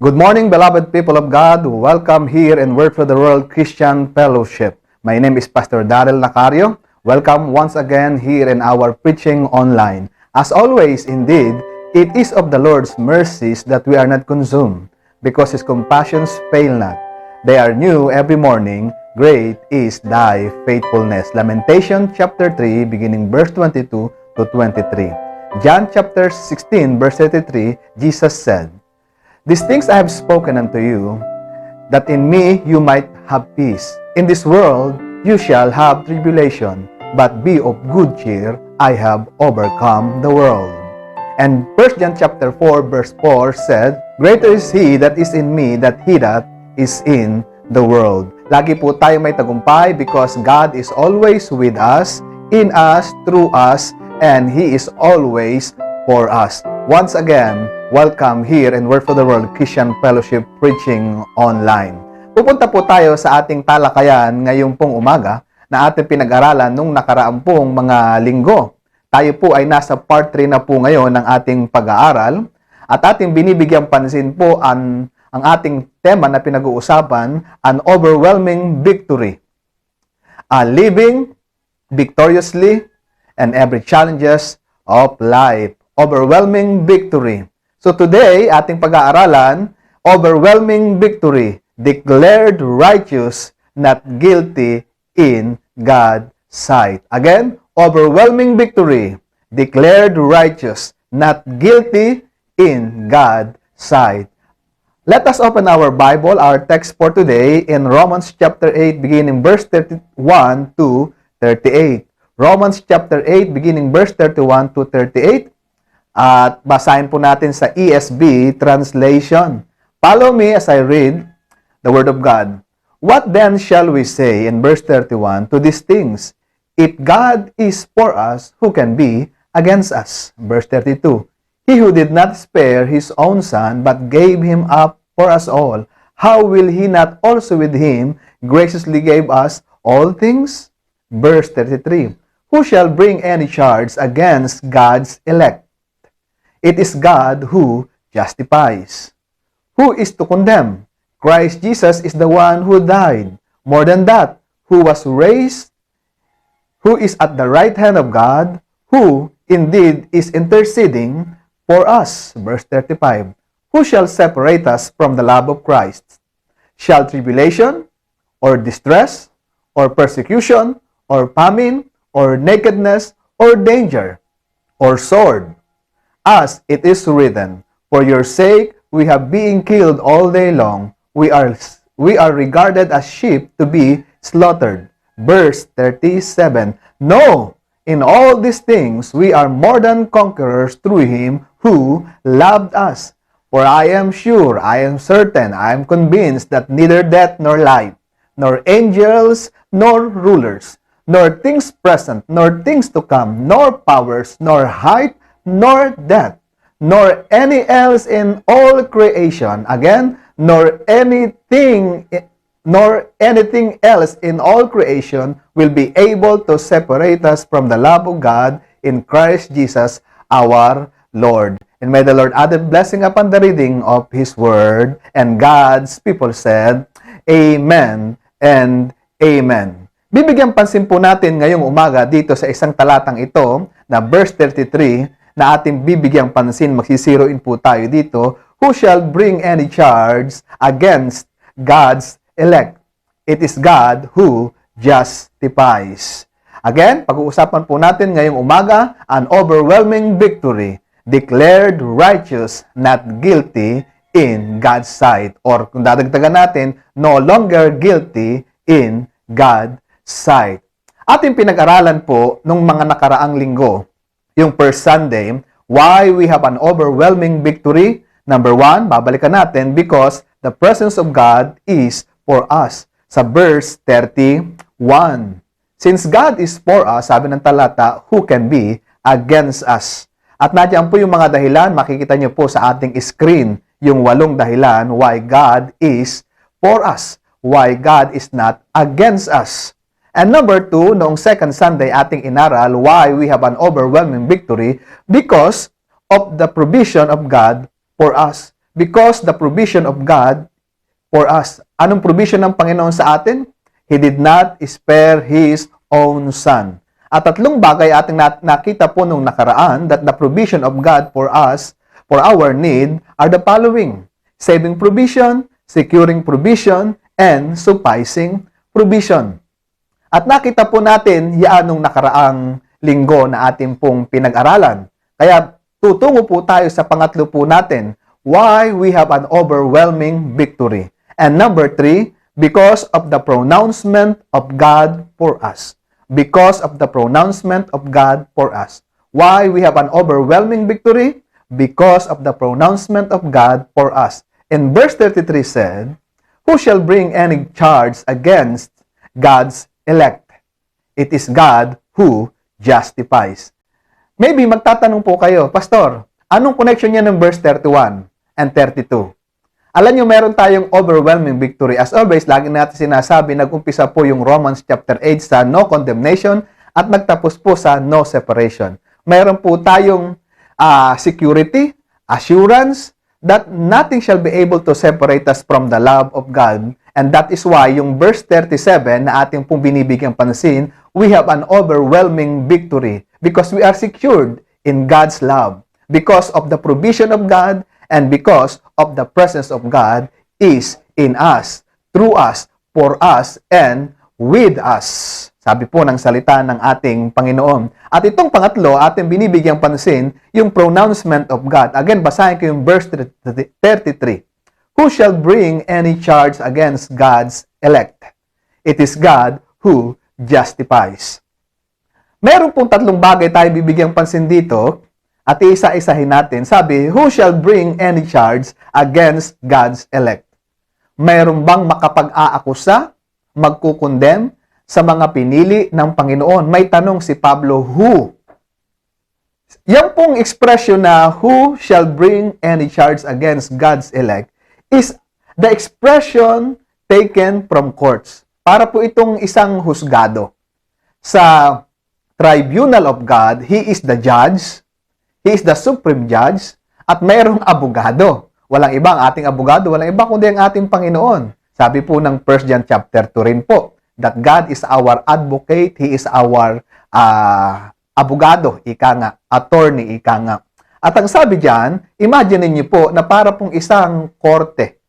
Good morning, beloved people of God. Welcome here in Word for the World Christian Fellowship. My name is Pastor Daryl Nacario. Welcome once again here in our preaching online. As always, indeed, it is of the Lord's mercies that we are not consumed, because His compassions fail not. They are new every morning. Great is thy faithfulness. Lamentation chapter 3, beginning verse 22 to 23. John chapter 16, verse 33, Jesus said, "These things I have spoken unto you, that in me you might have peace. In this world you shall have tribulation, but be of good cheer, I have overcome the world." And 1 John chapter 4, verse 4 said, "Greater is He that is in me than he that is in the world." Lagi po tayo may tagumpay because God is always with us, in us, through us, and He is always for us. Once again, welcome here in Word for the World Christian Fellowship Preaching Online. Pupunta po tayo sa ating talakayan ngayong pong umaga na ating pinag-aralan nung nakaraang pong mga linggo. Tayo po ay nasa part 3 na po ngayon ng ating pag-aaral at ating binibigyang pansin po ang ating tema na pinag-uusapan, an overwhelming victory. Living victoriously and every challenges of life. Overwhelming victory. So today, ating pag-aaralan, overwhelming victory, declared righteous, not guilty in God's sight. Again, overwhelming victory, declared righteous, not guilty in God's sight. Let us open our Bible, our text for today, in Romans chapter 8, beginning verse 31 to 38. Romans chapter 8, beginning verse 31 to 38. At basahin po natin sa ESV translation. Follow me as I read the Word of God. "What then shall we say," in verse 31, "to these things? If God is for us, who can be against us?" Verse 32, "He who did not spare His own Son, but gave Him up for us all, how will He not also with Him graciously give us all things?" Verse 33, "Who shall bring any charge against God's elect? It is God who justifies. Who is to condemn? Christ Jesus is the one who died. More than that, who was raised, who is at the right hand of God, who indeed is interceding for us." Verse 35, "Who shall separate us from the love of Christ? Shall tribulation, or distress, or persecution, or famine, or nakedness, or danger, or sword? As it is written, for your sake we have been killed all day long. We are regarded as sheep to be slaughtered." Verse 37, "No, in all these things we are more than conquerors through Him who loved us. For I am sure, I am certain, I am convinced that neither death nor life, nor angels, nor rulers, nor things present, nor things to come, nor powers, nor height, nor depth, nor any else in all creation," again, nor anything else in all creation will be able to separate us from the love of God in Christ Jesus our Lord. And may the Lord add a blessing upon the reading of His Word. And God's people said, Amen and Amen. Bibigyan pansin po natin ngayong umaga dito sa isang talatang ito na verse 33 na ating bibigyang pansin, magsisiroin po tayo dito. Who shall bring any charge against God's elect? It is God who justifies. Again, pag-uusapan po natin ngayong umaga, an overwhelming victory, declared righteous, not guilty in God's sight. Or kung dadagdagan natin, no longer guilty in God's sight. Ating pinag-aralan po nung mga nakaraang linggo, yung first Sunday, why we have an overwhelming victory. Number 1, babalikan natin, because the presence of God is for us. Sa verse 31. Since God is for us, sabi ng talata, who can be against us? At nandiyan po yung mga dahilan, makikita nyo po sa ating screen, yung 8 dahilan why God is for us, why God is not against us. And number 2, noong second Sunday ating inaral, why we have an overwhelming victory, because of the provision of God for us. Because the provision of God for us. Anong provision ng Panginoon sa atin? He did not spare His own Son. At tatlong bagay ating nakita po nung nakaraan that the provision of God for us, for our need, are the following: saving provision, securing provision, and sufficing provision. At nakita po natin yan nung nakaraang linggo na ating pong pinag-aralan. Kaya tutungo po tayo sa pangatlo po natin, why we have an overwhelming victory. And number 3, because of the pronouncement of God for us. Because of the pronouncement of God for us. Why we have an overwhelming victory? Because of the pronouncement of God for us. In verse 33 said, who shall bring any charge against God's elect? It is God who justifies. Maybe magtatanong po kayo, Pastor, anong connection niya ng verse 31 and 32? Alam niyo, meron tayong overwhelming victory. As always, lagi natin sinasabi, nag-umpisa po yung Romans chapter 8 sa no condemnation at nagtapos po sa no separation. Meron po tayong security, assurance, that nothing shall be able to separate us from the love of God. And that is why yung verse 37 na ating pong binibigyang pansin, we have an overwhelming victory because we are secured in God's love. Because of the provision of God, and because of the presence of God is in us, through us, for us, and with us. Sabi po ng salita ng ating Panginoon. At itong pangatlo, ating binibigyang pansin, yung pronouncement of God. Again, basahin ko yung verse 33. Who shall bring any charge against God's elect? It is God who justifies. Meron pong tatlong bagay tayo bibigyang pansin dito. At isa-isahin natin, sabi, who shall bring any charge against God's elect? Mayroon bang makapag-aakusa, magkukondem sa mga pinili ng Panginoon? May tanong si Pablo, who? Yan pong expression na who shall bring any charge against God's elect is the expression taken from courts. Para po itong isang husgado. Sa tribunal of God, He is the judge, He is the supreme judge, at mayroong abogado. Walang iba ang ating abogado, walang iba kundi ang ating Panginoon. Sabi po ng 1 John chapter 2 rin po, that God is our advocate, He is our abogado, ika nga, attorney, ika nga. At ang sabi diyan, imagine niyo po na para pong isang korte,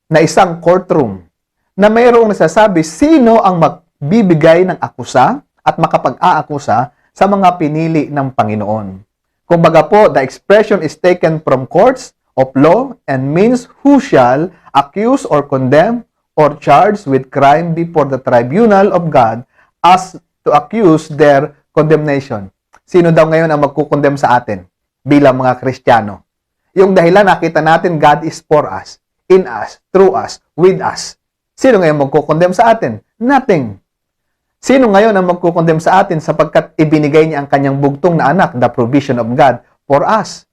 na isang courtroom, na mayroong nasasabi sino ang magbibigay ng akusa at makapag-aakusa sa mga pinili ng Panginoon. Kumbaga po, the expression is taken from courts of law and means who shall accuse or condemn or charge with crime before the tribunal of God as to accuse their condemnation. Sino daw ngayon ang magkukondem sa atin bilang mga Kristiyano? Yung dahilan nakita natin, God is for us, in us, through us, with us. Sino ngayon magkukondem sa atin? Nothing. Sino ngayon ang magkukondem sa atin sapagkat ibinigay niya ang kanyang bugtong na anak, the provision of God for us.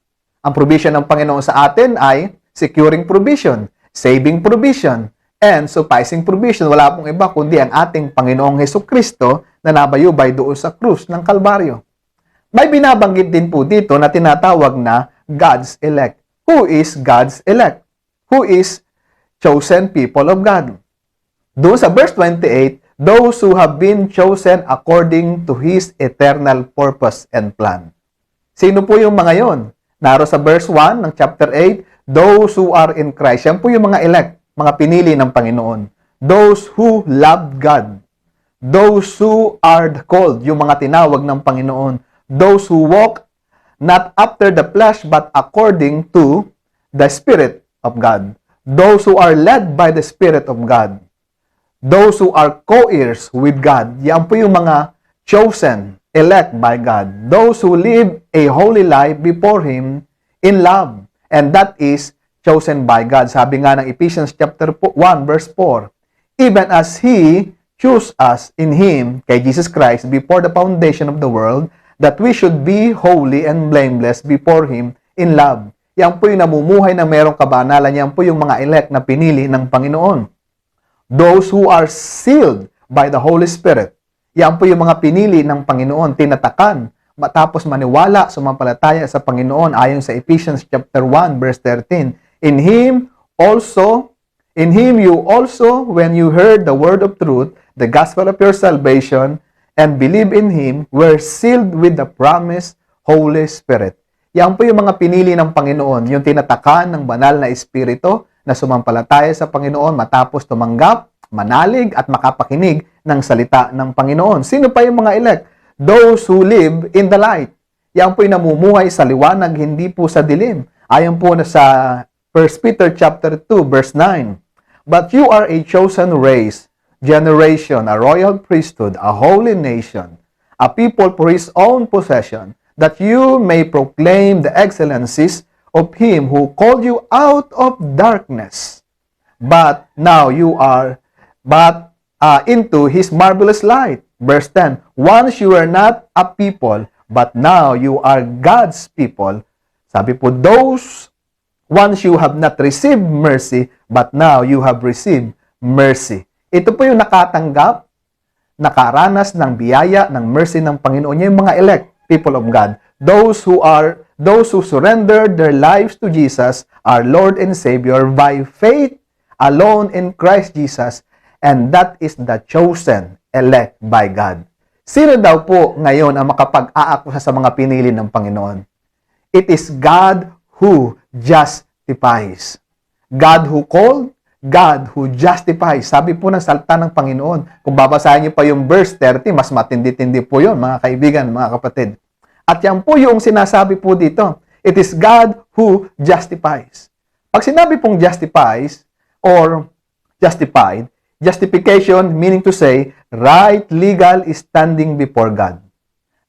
Ang provision ng Panginoon sa atin ay securing provision, saving provision, and sufficing provision. Wala pong iba kundi ang ating Panginoong Hesukristo na nabayubay doon sa krus ng Kalbaryo. May binabanggit din po dito na tinatawag na God's elect. Who is God's elect? Who is chosen people of God? Doon sa verse 28, those who have been chosen according to His eternal purpose and plan. Sino po yung mga yon? Naro sa verse 1 ng chapter 8, those who are in Christ. Yan po yung mga elect, mga pinili ng Panginoon. Those who loved God. Those who are called, yung mga tinawag ng Panginoon. Those who walk not after the flesh but according to the Spirit of God. Those who are led by the Spirit of God. Those who are co-heirs with God. Yan po yung mga chosen, elect by God. Those who live a holy life before Him in love. And that is chosen by God. Sabi nga ng Ephesians chapter 1 verse 4, even as He chose us in Him, kay Jesus Christ, before the foundation of the world, that we should be holy and blameless before Him in love. Yan po yung namumuhay na mayroong kabanalan. Yan po yung mga elect na pinili ng Panginoon. Those who are sealed by the Holy Spirit. Yan po yung mga pinili ng Panginoon, tinatakan, matapos maniwala, sumampalataya sa Panginoon ayon sa Ephesians chapter 1 verse 13. In Him you also, when you heard the word of truth, the gospel of your salvation, and believe in Him, were sealed with the promised Holy Spirit. Yan po yung mga pinili ng Panginoon, yung tinatakan ng banal na Espiritu na sumampalataya sa Panginoon matapos tumanggap, manalig at makapakinig ng salita ng Panginoon. Sino pa yung mga elect? Those who live in the light. Yan po yung namumuhay sa liwanag, hindi po sa dilim. Ayon po na sa 1 Peter chapter 2 verse 9. But you are a chosen race, generation, a royal priesthood, a holy nation, a people for His own possession, that you may proclaim the excellencies of Him who called you out of darkness, but into His marvelous light. Verse 10, once you were not a people, but now you are God's people. Sabi po, those once you have not received mercy, but now you have received mercy. Ito po yung nakatanggap, nakaranas ng biyaya, ng mercy ng Panginoon. Yung mga elect, people of God. Those who surrendered their lives to Jesus, our Lord and Savior, by faith alone in Christ Jesus, and that is the chosen elect by God. Sino daw po ngayon ang makapag-aakusa sa mga pinili ng Panginoon? It is God who justifies. God who called, God who justifies. Sabi po ng salita ng Panginoon. Kung babasahin niyo pa yung verse 30, mas matindi-tindi po yun, mga kaibigan, mga kapatid. At yan po yung sinasabi po dito. It is God who justifies. Pag sinabi pong justifies or justified, justification meaning to say, right legal standing before God.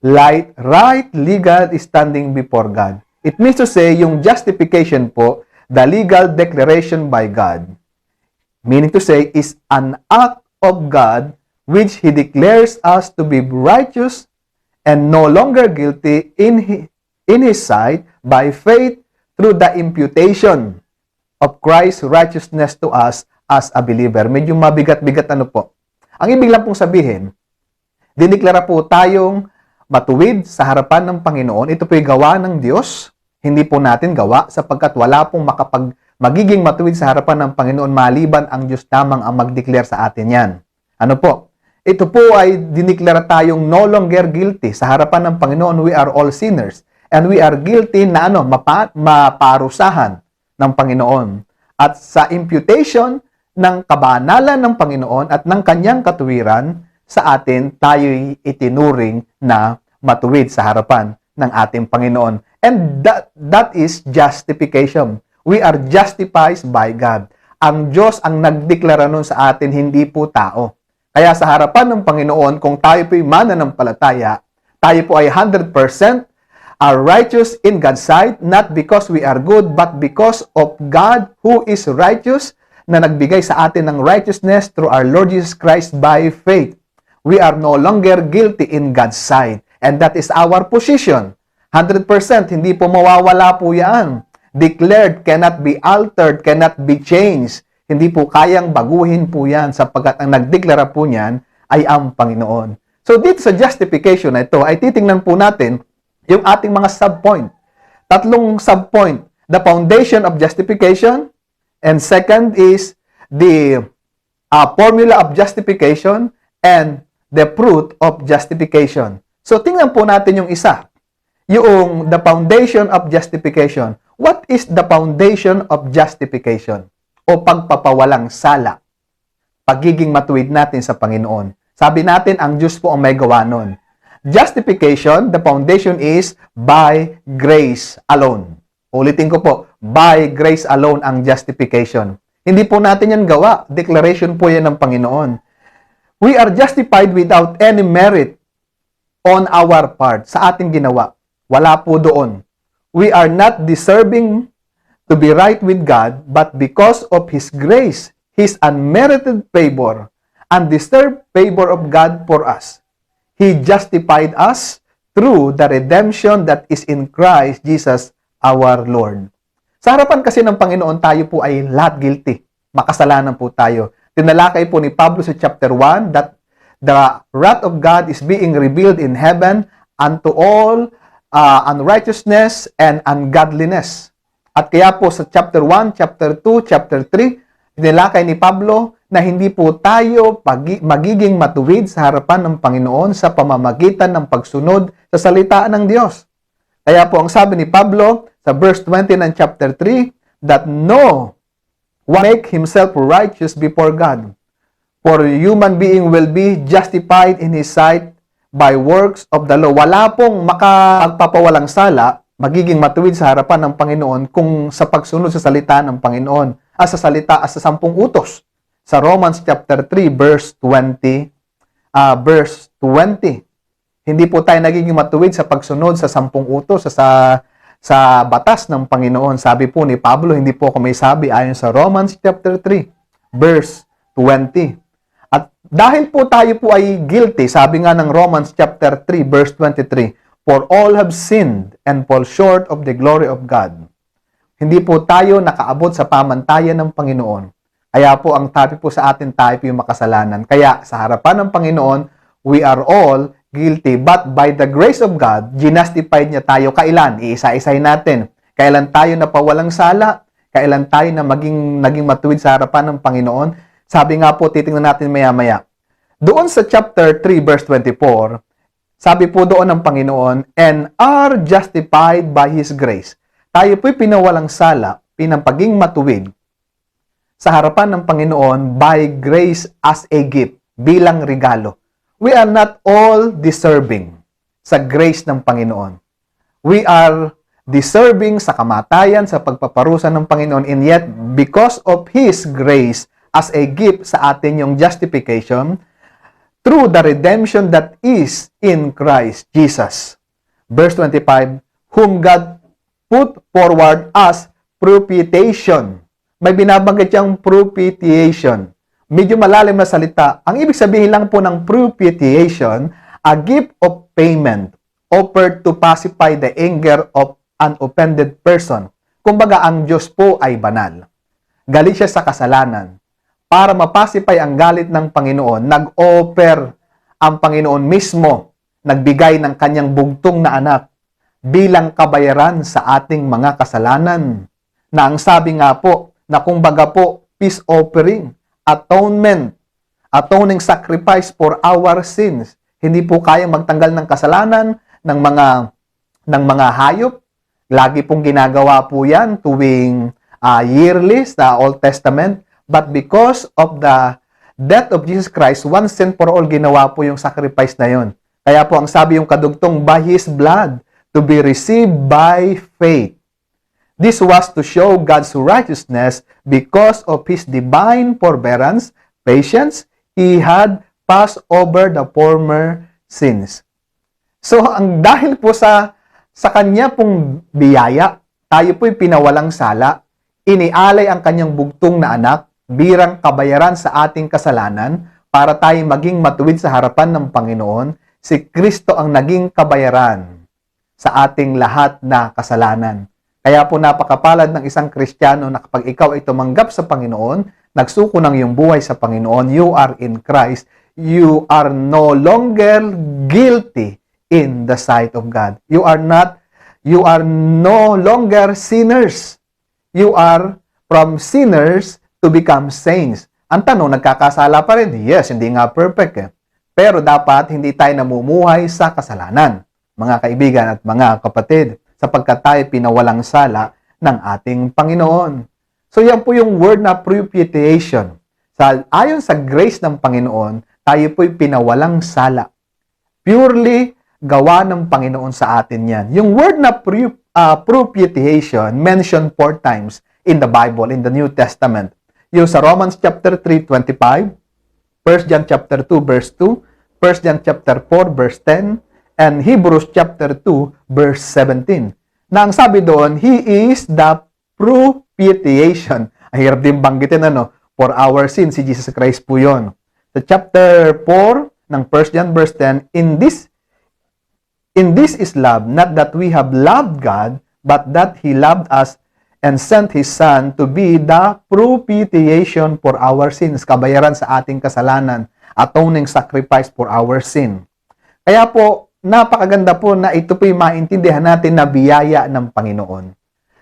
Right legal standing before God. It means to say, yung justification po, the legal declaration by God, meaning to say, is an act of God which He declares us to be righteous and no longer guilty in His sight by faith through the imputation of Christ's righteousness to us as a believer. Medyo mabigat-bigat ano po. Ang ibig lang pong sabihin, diniklara po tayong matuwid sa harapan ng Panginoon. Ito po'y gawa ng Diyos, hindi po natin gawa sapagkat wala pong magiging matuwid sa harapan ng Panginoon maliban ang Diyos lamang ang mag-declare sa atin yan. Ano po? Ito po ay diniklara tayong no longer guilty sa harapan ng Panginoon. We are all sinners and we are guilty na maparusahan ng Panginoon. At sa imputation ng kabanalan ng Panginoon at ng kanyang katuwiran, sa atin, tayo'y itinuring na matuwid sa harapan ng ating Panginoon. And that is justification. We are justified by God. Ang Diyos ang nagdeklara nun sa atin, hindi po tao. Kaya sa harapan ng Panginoon, kung tayo po'y mananampalataya, tayo po ay 100% are righteous in God's sight, not because we are good, but because of God who is righteous, na nagbigay sa atin ng righteousness through our Lord Jesus Christ by faith. We are no longer guilty in God's sight. And that is our position. 100%, hindi po mawawala po yan. Declared, cannot be altered, cannot be changed. Hindi po kayang baguhin po yan sapagkat ang nagdeklara po niyan ay ang Panginoon. So dito sa justification na ito, ay titingnan po natin yung ating mga subpoint. Tatlong subpoint. The foundation of justification. And second is the formula of justification and the fruit of justification. So, tingnan po natin yung isa. Yung the foundation of justification. What is the foundation of justification? O pagpapawalang sala. Pagiging matuwid natin sa Panginoon. Sabi natin, ang Diyos po ang may gawa nun. Justification, the foundation is by grace alone. Ulitin ko po, by grace alone ang justification. Hindi po natin yan gawa. Declaration po yan ng Panginoon. We are justified without any merit on our part. Sa ating ginawa. Wala po doon. We are not deserving to be right with God, but because of His grace, His unmerited favor, undeserved favor of God for us, He justified us through the redemption that is in Christ Jesus our Lord. Sa harapan kasi ng Panginoon, tayo po ay lahat guilty. Makasalanan po tayo. Tinalakay po ni Pablo sa chapter 1 that the wrath of God is being revealed in heaven unto all unrighteousness and ungodliness. At kaya po sa chapter 1, chapter 2, chapter 3, nilakay ni Pablo na hindi po tayo magiging matuwid sa harapan ng Panginoon sa pamamagitan ng pagsunod sa salita ng Diyos. Kaya po ang sabi ni Pablo sa verse 20 ng chapter 3, that no one make himself righteous before God. For human being will be justified in his sight by works of the law. Wala pong makapagpapawalang sala, magiging matuwid sa harapan ng Panginoon kung sa pagsunod sa salita ng Panginoon, sa 10 utos. Sa Romans chapter 3 verse 20, hindi po tayo nagiging matuwid sa pagsunod sa 10 utos sa batas ng Panginoon. Sabi po ni Pablo, hindi po ako may sabi ayon sa Romans chapter 3 verse 20. At dahil po tayo po ay guilty, sabi nga ng Romans chapter 3 verse 23, for all have sinned and fall short of the glory of God. Hindi po tayo nakaabot sa pamantayan ng Panginoon. Kaya po ang tabi po sa atin, tayo po yung makasalanan. Kaya sa harapan ng Panginoon, we are all guilty. But by the grace of God, ginastified niya tayo. Kailan? Iisa-isay natin. Kailan tayo napawalang sala? Kailan tayo na naging matuwid sa harapan ng Panginoon? Sabi nga po, titingnan natin maya-maya. Doon sa chapter 3 verse 24, sabi po doon ng Panginoon, and are justified by His grace. Tayo po'y pinawalang sala, pinampaging matuwid sa harapan ng Panginoon by grace as a gift, bilang regalo. We are not all deserving sa grace ng Panginoon. We are deserving sa kamatayan, sa pagpaparusa ng Panginoon, and yet, because of His grace as a gift sa atin yung justification, through the redemption that is in Christ Jesus. Verse 25, whom God put forward as propitiation. May binabanggit siyang propitiation. Medyo malalim na salita. Ang ibig sabihin lang po ng propitiation, a gift of payment offered to pacify the anger of an offended person. Kumbaga, ang Diyos po ay banal. Galit siya sa kasalanan. Para mapasipay ang galit ng Panginoon, nag-offer ang Panginoon mismo, nagbigay ng kanyang bugtong na anak bilang kabayaran sa ating mga kasalanan. Na ang sabi nga po, na kumbaga po, peace offering, atonement, atoning sacrifice for our sins. Hindi po kayang magtanggal ng kasalanan ng mga hayop. Lagi pong ginagawa po yan tuwing yearly sa Old Testament. But because of the death of Jesus Christ, once and for all, ginawa po yung sacrifice na yun. Kaya po ang sabi yung kadugtong, by His blood, to be received by faith. This was to show God's righteousness because of His divine forbearance, patience, He had passed over the former sins. So, dahil po sa kanya pong biyaya, tayo po'y pinawalang sala, inialay ang kanyang bugtong na anak, birang kabayaran sa ating kasalanan para tayo maging matuwid sa harapan ng Panginoon. Si Kristo ang naging kabayaran sa ating lahat na kasalanan. Kaya po napakapalad ng isang Kristiyano na kapag ikaw ay tumanggap sa Panginoon, nagsuko ng iyong buhay sa Panginoon, you are in Christ, you are no longer guilty in the sight of God. You are no longer sinners. You are from sinners to become saints. Ang tanong, nagkakasala pa rin? Yes, hindi nga perfect eh. Pero dapat hindi tayo namumuhay sa kasalanan, mga kaibigan at mga kapatid, sapagkat tayo pinawalang sala ng ating Panginoon. So yan po yung word na propitiation. Ayon sa grace ng Panginoon, tayo po'y pinawalang sala. Purely gawa ng Panginoon sa atin yan. Yung word na propitiation mentioned 4 times in the Bible, in the New Testament. Yung sa Romans chapter 3:25, 1 John chapter 2 verse 2, 1 John chapter 4 verse 10, and Hebrews chapter 2 verse 17. Na ang sabi doon, He is the propitiation. Ang hirap din banggitin, for our sins, si Jesus Christ po yun. Sa chapter 4 ng 1 John verse 10, In this is love, not that we have loved God, but that He loved us and sent His Son to be the propitiation for our sins, kabayaran sa ating kasalanan, atoning sacrifice for our sin. Kaya po, napakaganda po na ito po'y maintindihan natin na biyaya ng Panginoon.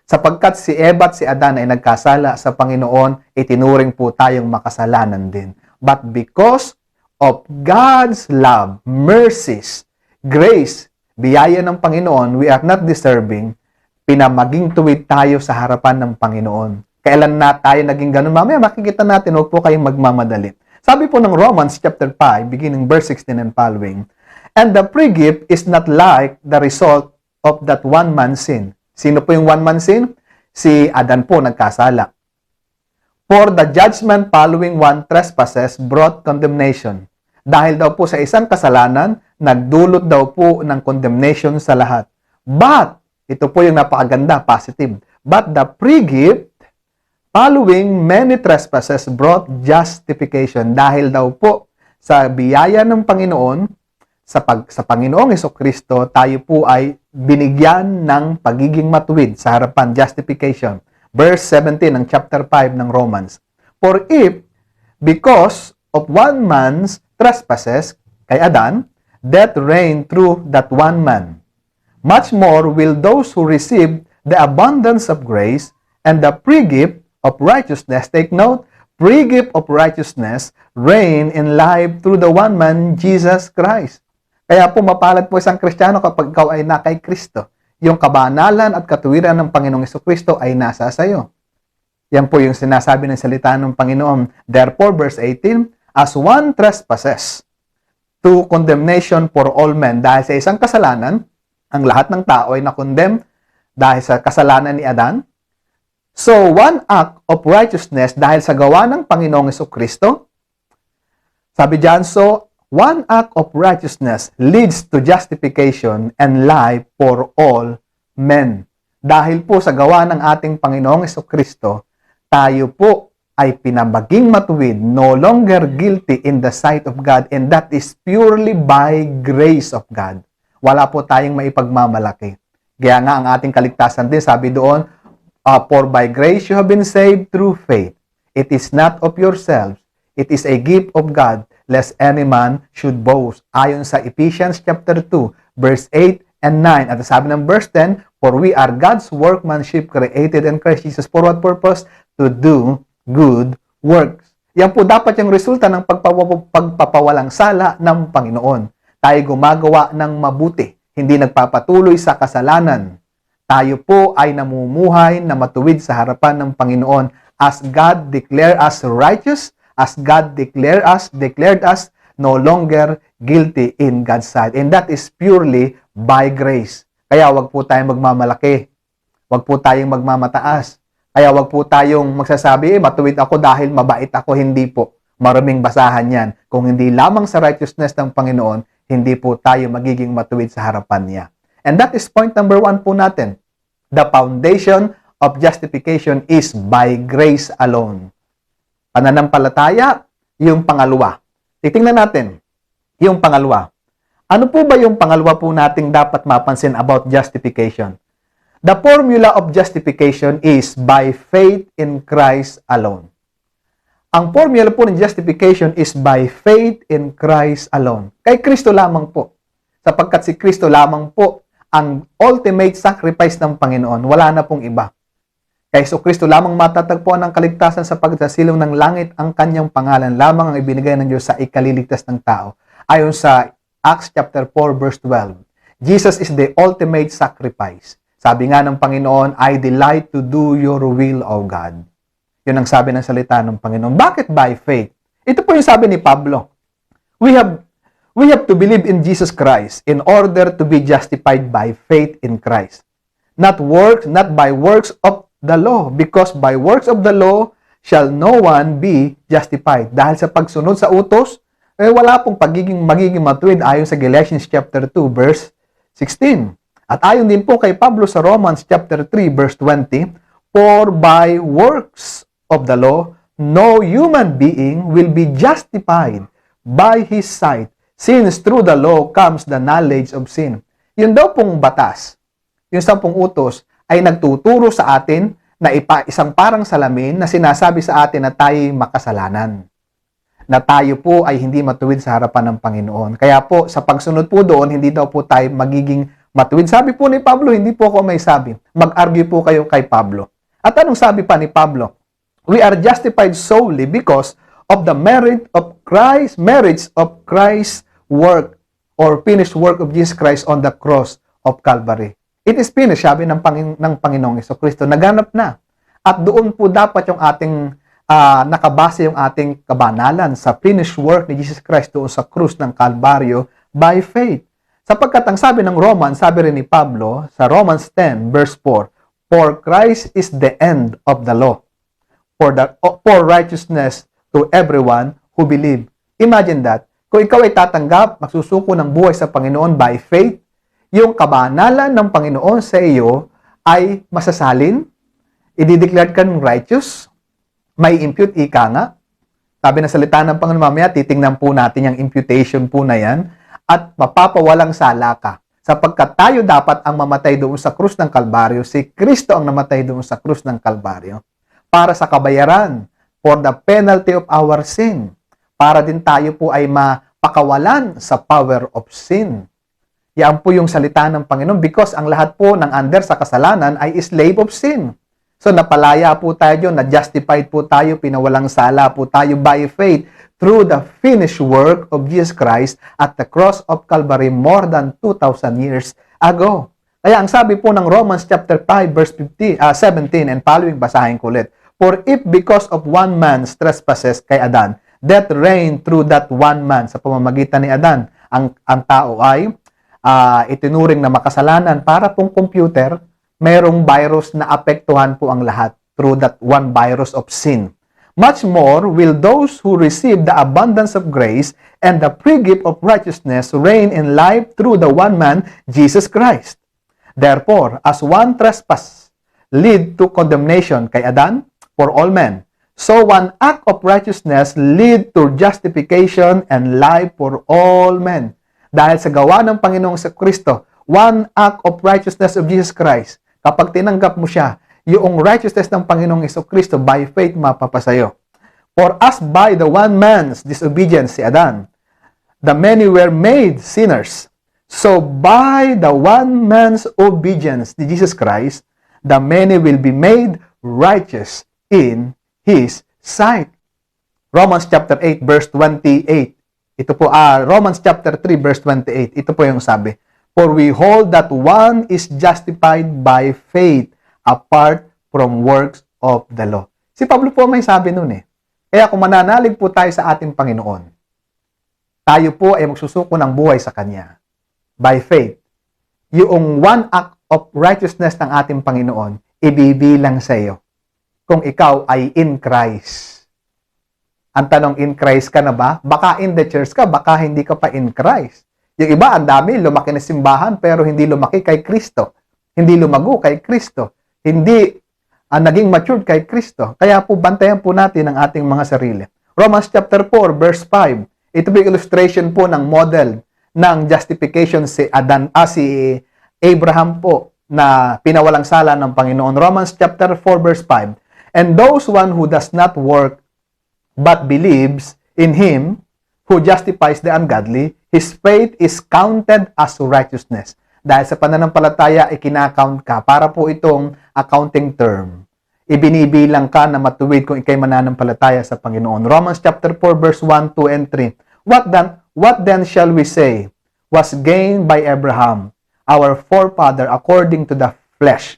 Sapagkat si Eva at si Adan ay nagkasala sa Panginoon, itinuring po tayong makasalanan din. But because of God's love, mercies, grace, biyaya ng Panginoon, we are not deserving, pinamaging tuwid tayo sa harapan ng Panginoon. Kailan na tayo naging ganun? Mamaya makikita natin, huwag po kayong magmamadali. Sabi po ng Romans chapter 5, beginning verse 16 and following, and the free gift is not like the result of that one man's sin. Sino po yung one man's sin? Si Adan po nagkasala. For the judgment following one trespasses brought condemnation. Dahil daw po sa isang kasalanan, nagdulot daw po ng condemnation sa lahat. But, ito po yung napakaganda, positive. But the free gift following many trespasses brought justification. Dahil daw po sa biyaya ng Panginoon, sa Panginoong Hesukristo, tayo po ay binigyan ng pagiging matuwid sa harapan, justification. Verse 17 ng chapter 5 ng Romans. For if, because of one man's trespasses, kay Adan, death reigned through that one man, much more will those who receive the abundance of grace and the free gift of righteousness, take note, free gift of righteousness reign in life through the one man, Jesus Christ. Kaya po mapalad po isang Kristiyano kapag ikaw ay na kay Kristo. Yung kabanalan at katuwiran ng Panginoong Hesukristo ay nasa sayo. Yan po yung sinasabi ng salita ng Panginoon. Therefore, verse 18, as one trespasses to condemnation for all men. Dahil sa isang kasalanan, ang lahat ng tao ay nakondemn dahil sa kasalanan ni Adan. So, one act of righteousness dahil sa gawa ng Panginoong Hesukristo. Sabi diyan, so, one act of righteousness leads to justification and life for all men. Dahil po sa gawa ng ating Panginoong Hesukristo, tayo po ay pinabaging matuwid, no longer guilty in the sight of God, and that is purely by grace of God. Wala po tayong maipagmamalaki. Kaya nga ang ating kaligtasan din, sabi doon, for by grace you have been saved through faith. It is not of yourselves, it is a gift of God, lest any man should boast. Ayon sa Ephesians chapter 2, verse 8 and 9. At sabi ng verse 10, for we are God's workmanship created in Christ Jesus. For what purpose? To do good works. Yan po dapat yung resulta ng pagpapawalang sala ng Panginoon. Tayo gumagawa ng mabuti, hindi nagpapatuloy sa kasalanan. Tayo po ay namumuhay na matuwid sa harapan ng Panginoon as God declared us righteous, as God declared us no longer guilty in God's sight. And that is purely by grace. Kaya wag po tayong magmamalaki. Wag po tayong magmamataas. Kaya wag po tayong magsasabi, matuwid ako dahil mabait ako. Hindi po. Maraming basahan yan. Kung hindi lamang sa righteousness ng Panginoon, hindi po tayo magiging matuwid sa harapan niya. And that is point number 1 po natin. The foundation of justification is by grace alone. Pananampalataya, yung pangalawa. Titingnan natin, yung pangalawa. Ano po ba yung pangalawa po nating dapat mapansin about justification? The formula of justification is by faith in Christ alone. Ang formula po ng justification is by faith in Christ alone. Kay Kristo lamang po. Sapagkat si Kristo lamang po ang ultimate sacrifice ng Panginoon. Wala na pong iba. Kay Kristo lamang matatagpuan ang kaligtasan sa pagsasilong ng langit, ang kanyang pangalan lamang ang ibinigay ng Diyos sa ikaliligtas ng tao. Ayon sa Acts chapter 4 verse 12, Jesus is the ultimate sacrifice. Sabi nga ng Panginoon, I delight to do your will, O God. Yun ang sabi ng salita ng Panginoon. Bakit by faith? Ito po yung sabi ni Pablo. We have to believe in Jesus Christ in order to be justified by faith in Christ. Not by works of the law, because by works of the law shall no one be justified. Dahil sa pagsunod sa utos, wala pong magiging matuwid ayon sa Galatians chapter 2 verse 16. At ayon din po kay Pablo sa Romans chapter 3 verse 20, for by works of the law no human being will be justified by his sight, since through the law comes the knowledge of sin. Yun daw pong batas, yung 10 utos, ay nagtuturo sa atin na isang parang salamin na sinasabi sa atin na tayo'y makasalanan. Na tayo po ay hindi matuwid sa harapan ng Panginoon. Kaya po, sa pagsunod po doon, hindi daw po tayo magiging Matuwid sabi po ni Pablo, hindi po ako may sabi. Mag-argue po kayo kay Pablo. At anong sabi pa ni Pablo? We are justified solely because of the merit of Christ's work or finished work of Jesus Christ on the cross of Calvary. It is finished, sabi ng Panginoong Jesucristo. Naganap na. At doon po dapat yung ating nakabase yung ating kabanalan sa finished work ni Jesus Christ doon sa krus ng Kalbaryo by faith. Sapagkat ang sabi ng Romans, sabi rin ni Pablo sa Romans 10 verse 4, for Christ is the end of the law, for righteousness to everyone who believe. Imagine that. Kung ikaw ay tatanggap, magsusuko ng buhay sa Panginoon by faith, yung kabanalan ng Panginoon sa iyo ay masasalin, i-declare ka ng righteous, may impute ika nga. Sabi na salita ng Panginoon mamaya, titingnan po natin yung imputation po na yan, at mapapawalang sala ka. Sapagkat tayo dapat ang mamatay doon sa krus ng Kalbaryo, si Kristo ang namatay doon sa krus ng Kalbaryo para sa kabayaran, for the penalty of our sin, para din tayo po ay mapakawalan sa power of sin. Yan po yung salita ng Panginoon because ang lahat po ng under sa kasalanan ay slave of sin. So napalaya po tayo, na-justified po tayo, pinawalang sala po tayo by faith through the finished work of Jesus Christ at the cross of Calvary more than 2,000 years ago. Kaya ang sabi po ng Romans chapter 5 verse 17 and following, basahin ko ulit. For if because of one man's trespasses kay Adan, death reigned through that one man, sa pamamagitan ni Adan, ang tao ay itinuring na makasalanan, para pong computer, mayroong virus na apektuhan po ang lahat through that one virus of sin. Much more will those who receive the abundance of grace and the free gift of righteousness reign in life through the one man, Jesus Christ. Therefore, as one trespass lead to condemnation kay Adan for all men, so one act of righteousness lead to justification and life for all men. Dahil sa gawa ng Panginoong Kristo, one act of righteousness of Jesus Christ, kapag tinanggap mo siya, yung righteousness ng Panginoong Kristo by faith mapapasayo. For us by the one man's disobedience, si Adan, the many were made sinners. So by the one man's obedience, ni Jesus Christ, the many will be made righteous in His sight. Romans chapter 8 verse 28. Ito po, Romans chapter 3 verse 28. Ito po yung sabi. For we hold that one is justified by faith apart from works of the law. Si Pablo po may sabi nun eh. Kaya kung mananalig po tayo sa ating Panginoon, tayo po ay magsusuko ng buhay sa Kanya. By faith. Yung one act of righteousness ng ating Panginoon, ibibilang sa iyo. Kung ikaw ay in Christ. Ang tanong, in Christ ka na ba? Baka in the church ka, baka hindi ka pa in Christ. Yung iba, ang dami, lumaki na simbahan, pero hindi lumaki kay Kristo. Hindi lumago kay Kristo. Hindi naging matured kay Kristo. Kaya po, bantayan po natin ang ating mga sarili. Romans chapter 4, verse 5. Ito po yung illustration po ng model ng justification si Abraham po na pinawalang sala ng Panginoon. Romans chapter 4, verse 5. And those one who does not work but believes in Him who justifies the ungodly, his faith is counted as righteousness. Dahil sa pananampalataya, ikinakount ka. Para po itong accounting term. Ibinibilang ka na matuwid kung ikay mananampalataya sa Panginoon. Romans chapter 4, verse 1, 2, and 3. What then shall we say was gained by Abraham, our forefather, according to the flesh?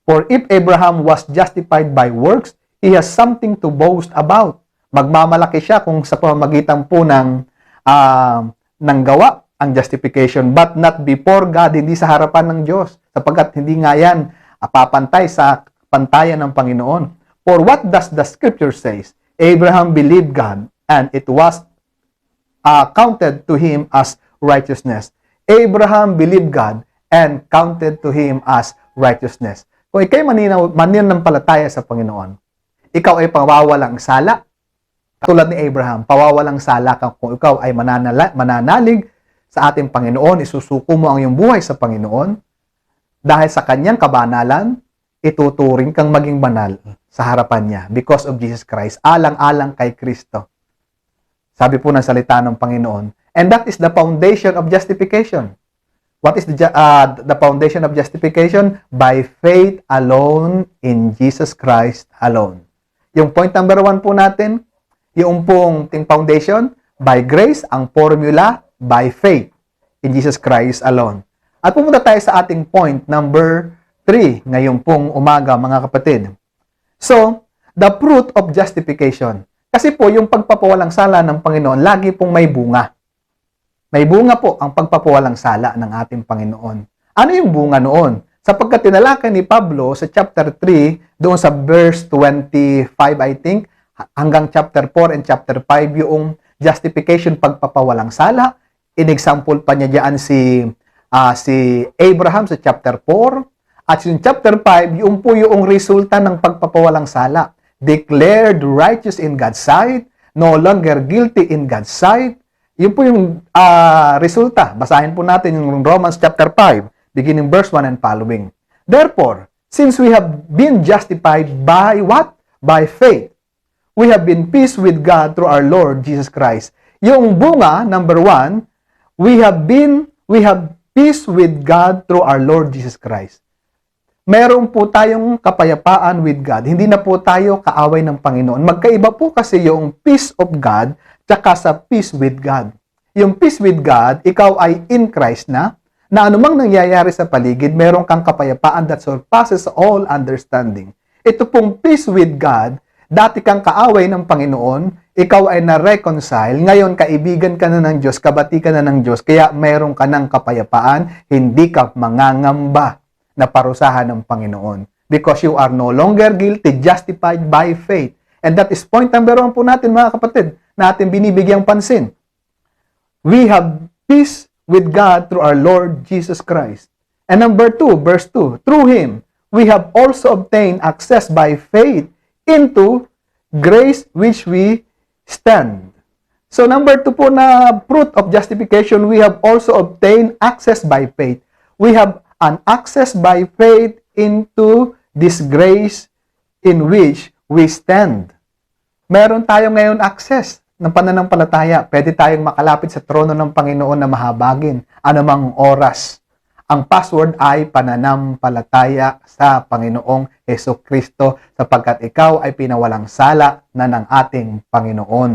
For if Abraham was justified by works, he has something to boast about. Magmamalaki siya kung sa pamamagitan po ng gawa ang justification, but not before God, hindi sa harapan ng Diyos, sapagkat hindi nga yan papantay sa pantayan ng Panginoon. For what does the scripture says? Abraham believed God, and it was counted to him as righteousness. Abraham believed God, and counted to him as righteousness. Kung ikay mananampalataya sa Panginoon, ikaw ay pawawalang sala. Tulad ni Abraham, pawawalang sala ka kung ikaw ay mananalig sa ating Panginoon, isusuko mo ang iyong buhay sa Panginoon, dahil sa kanyang kabanalan, ituturing kang maging banal sa harapan niya because of Jesus Christ, alang-alang kay Kristo. Sabi po ng salita ng Panginoon, and that is the foundation of justification. What is the foundation of justification? By faith alone in Jesus Christ alone. Yung point number 1 po natin, yung pong ting foundation, by grace, ang formula, by faith in Jesus Christ alone. At pumunta tayo sa ating point number 3 ngayong pong umaga, mga kapatid. So, the fruit of justification. Kasi po, yung pagpapawalang sala ng Panginoon, lagi pong may bunga. May bunga po ang pagpapawalang sala ng ating Panginoon. Ano yung bunga noon? Sapagkat tinalakay ni Pablo sa chapter 3, doon sa verse 25, I think, hanggang chapter 4 and chapter 5, yung justification, pagpapawalang sala. In-example pa niya diyan si Abraham sa chapter 4. At yung chapter 5, yung po yung resulta ng pagpapawalang sala. Declared righteous in God's sight, no longer guilty in God's sight. Yun po yung resulta. Basahin po natin yung Romans chapter 5, beginning verse 1 and following. Therefore, since we have been justified by what? By faith. We have been peace with God through our Lord Jesus Christ. Yung bunga, number 1, we have peace with God through our Lord Jesus Christ. Meron po tayong kapayapaan with God. Hindi na po tayo kaaway ng Panginoon. Magkaiba po kasi yung peace of God tsaka sa peace with God. Yung peace with God, ikaw ay in Christ na anumang nangyayari sa paligid, meron kang kapayapaan that surpasses all understanding. Ito pong peace with God, dati kang kaaway ng Panginoon, ikaw ay na-reconcile, ngayon kaibigan ka na ng Diyos, kabati ka na ng Diyos, kaya meron ka ng kapayapaan, hindi ka mangangamba na parusahan ng Panginoon. Because you are no longer guilty, justified by faith. And that is point number 1 po natin, mga kapatid, na ating binibigyang pansin. We have peace with God through our Lord Jesus Christ. And number 2, verse 2, through Him, we have also obtained access by faith into grace which we stand. So number 2 po na fruit of justification, we have also obtained access by faith. We have an access by faith into this grace in which we stand. Meron tayo ngayon access ng pananampalataya. Pwede tayong makalapit sa trono ng Panginoon na mahabagin anumang oras. Ang password ay pananampalataya sa Panginoong Hesukristo sapagkat ikaw ay pinawalang sala na ng ating Panginoon.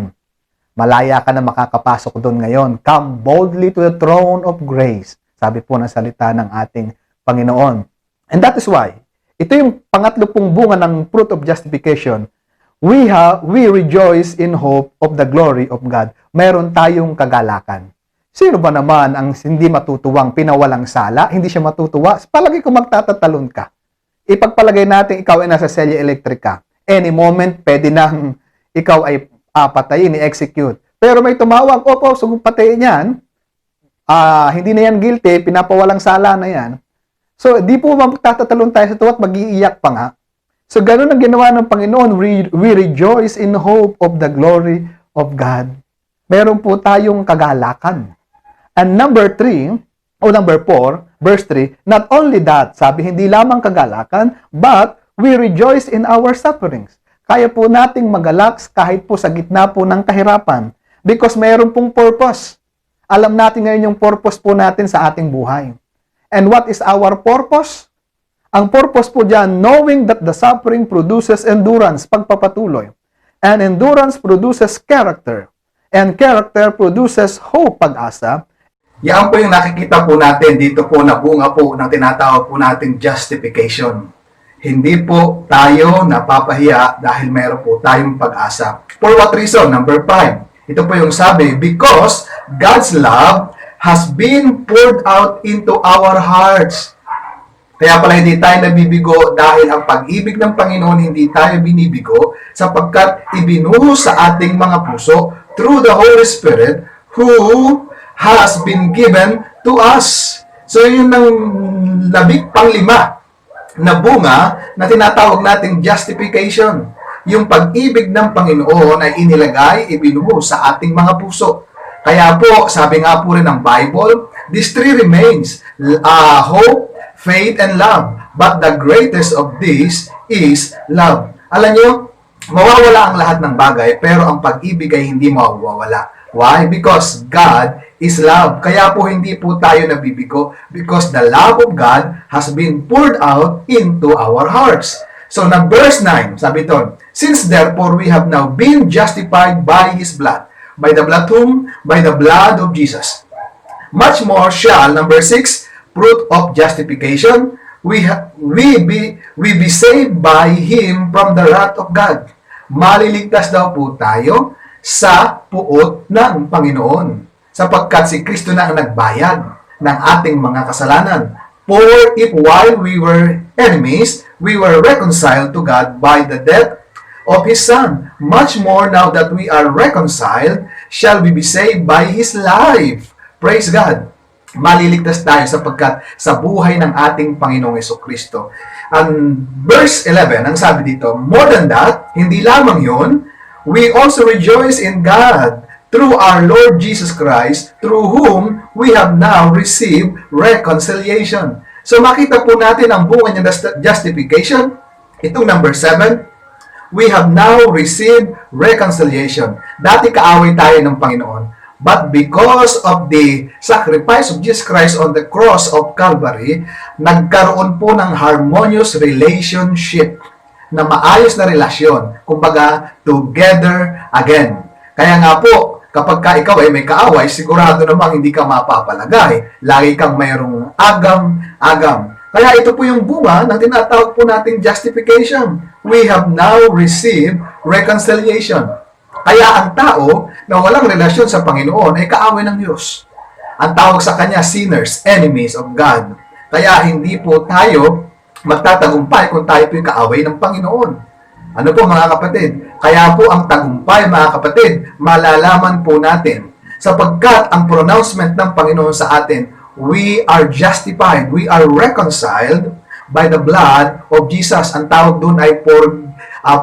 Malaya ka na makakapasok doon ngayon. Come boldly to the throne of grace. Sabi po ng salita ng ating Panginoon. And that is why, ito yung pangatlo pong bunga ng fruit of justification. We rejoice in hope of the glory of God. Meron tayong kagalakan. Sino ba naman ang hindi matutuwang pinawalang sala? Hindi siya matutuwa? Palagi ko magtatatalon ka. Ipagpalagay natin ikaw ay nasa selya elektrika. Any moment, pwede nang ikaw ay patayin, i-execute. Pero may tumawag, opo, sugong patayin yan. Hindi na yan guilty, pinapawalang sala na yan. So, di po magtatatalon tayo sa tuwa at mag-iiyak pa nga. So, ganun ang ginawa ng Panginoon. We rejoice in hope of the glory of God. Meron po tayong kagalakan. And number 4, verse 3, not only that, sabi, hindi lamang kagalakan, but we rejoice in our sufferings. Kaya po nating magalak kahit po sa gitna po ng kahirapan. Because meron pong purpose. Alam natin ngayon yung purpose po natin sa ating buhay. And what is our purpose? Ang purpose po dyan, knowing that the suffering produces endurance, pagpapatuloy. And endurance produces character. And character produces hope, pag-asa. Yan po yung nakikita po natin dito po na bunga po ng tinatawag po nating justification. Hindi po tayo napapahiya dahil meron po tayong pag-asa. For what reason? Number 5. Ito po yung sabi, because God's love has been poured out into our hearts. Kaya pala hindi tayo nabibigo dahil ang pag-ibig ng Panginoon hindi tayo binibigo sapagkat ibinuhos sa ating mga puso through the Holy Spirit who has been given to us. So yun ang panglima na bunga na tinatawag nating justification. Yung pag-ibig ng Panginoon ay inilagay, ibinuhos sa ating mga puso. Kaya po, sabi nga po rin ng Bible, these three remains, hope, faith, and love. But the greatest of these is love. Alam nyo, mawawala ang lahat ng bagay, pero ang pag-ibig ay hindi mawawala. Why? Because God is love. Kaya po hindi po tayo nabibigo because the love of God has been poured out into our hearts. So, na verse 9, sabi ito, since therefore we have now been justified by His blood, by the blood whom? By the blood of Jesus. Much more shall, number 6, fruit of justification, we be saved by Him from the wrath of God. Maliligtas daw po tayo sa puot ng Panginoon, sapagkat si Kristo na ang nagbayad ng ating mga kasalanan. For if while we were enemies, we were reconciled to God by the death of His Son, much more now that we are reconciled, shall we be saved by His life. Praise God! Maliligtas tayo sapagkat sa buhay ng ating Panginoong Jesucristo. Ang verse 11, ang sabi dito, more than that, hindi lamang yun, we also rejoice in God through our Lord Jesus Christ, through whom we have now received reconciliation. So makita po natin ang bunga niya ng justification. Itong number 7, we have now received reconciliation. Dati kaaway tayo ng Panginoon. But because of the sacrifice of Jesus Christ on the cross of Calvary, nagkaroon po ng harmonious relationship, na maayos na relasyon. Kumbaga, together again. Kaya nga po, kapag ikaw ay may kaaway, sigurado namang hindi ka mapapalagay. Lagi kang mayroong agam-agam. Kaya ito po yung bunga ng tinatawag po nating justification. We have now received reconciliation. Kaya ang tao na walang relasyon sa Panginoon ay kaaway ng Diyos. Ang tawag sa kanya, sinners, enemies of God. Kaya hindi po tayo magtatagumpay kung tayo po yung kaaway ng Panginoon. Ano po mga kapatid? Kaya po ang tagumpay mga kapatid, malalaman po natin. Sapagkat ang pronouncement ng Panginoon sa atin, we are justified, we are reconciled by the blood of Jesus. Ang tawag doon ay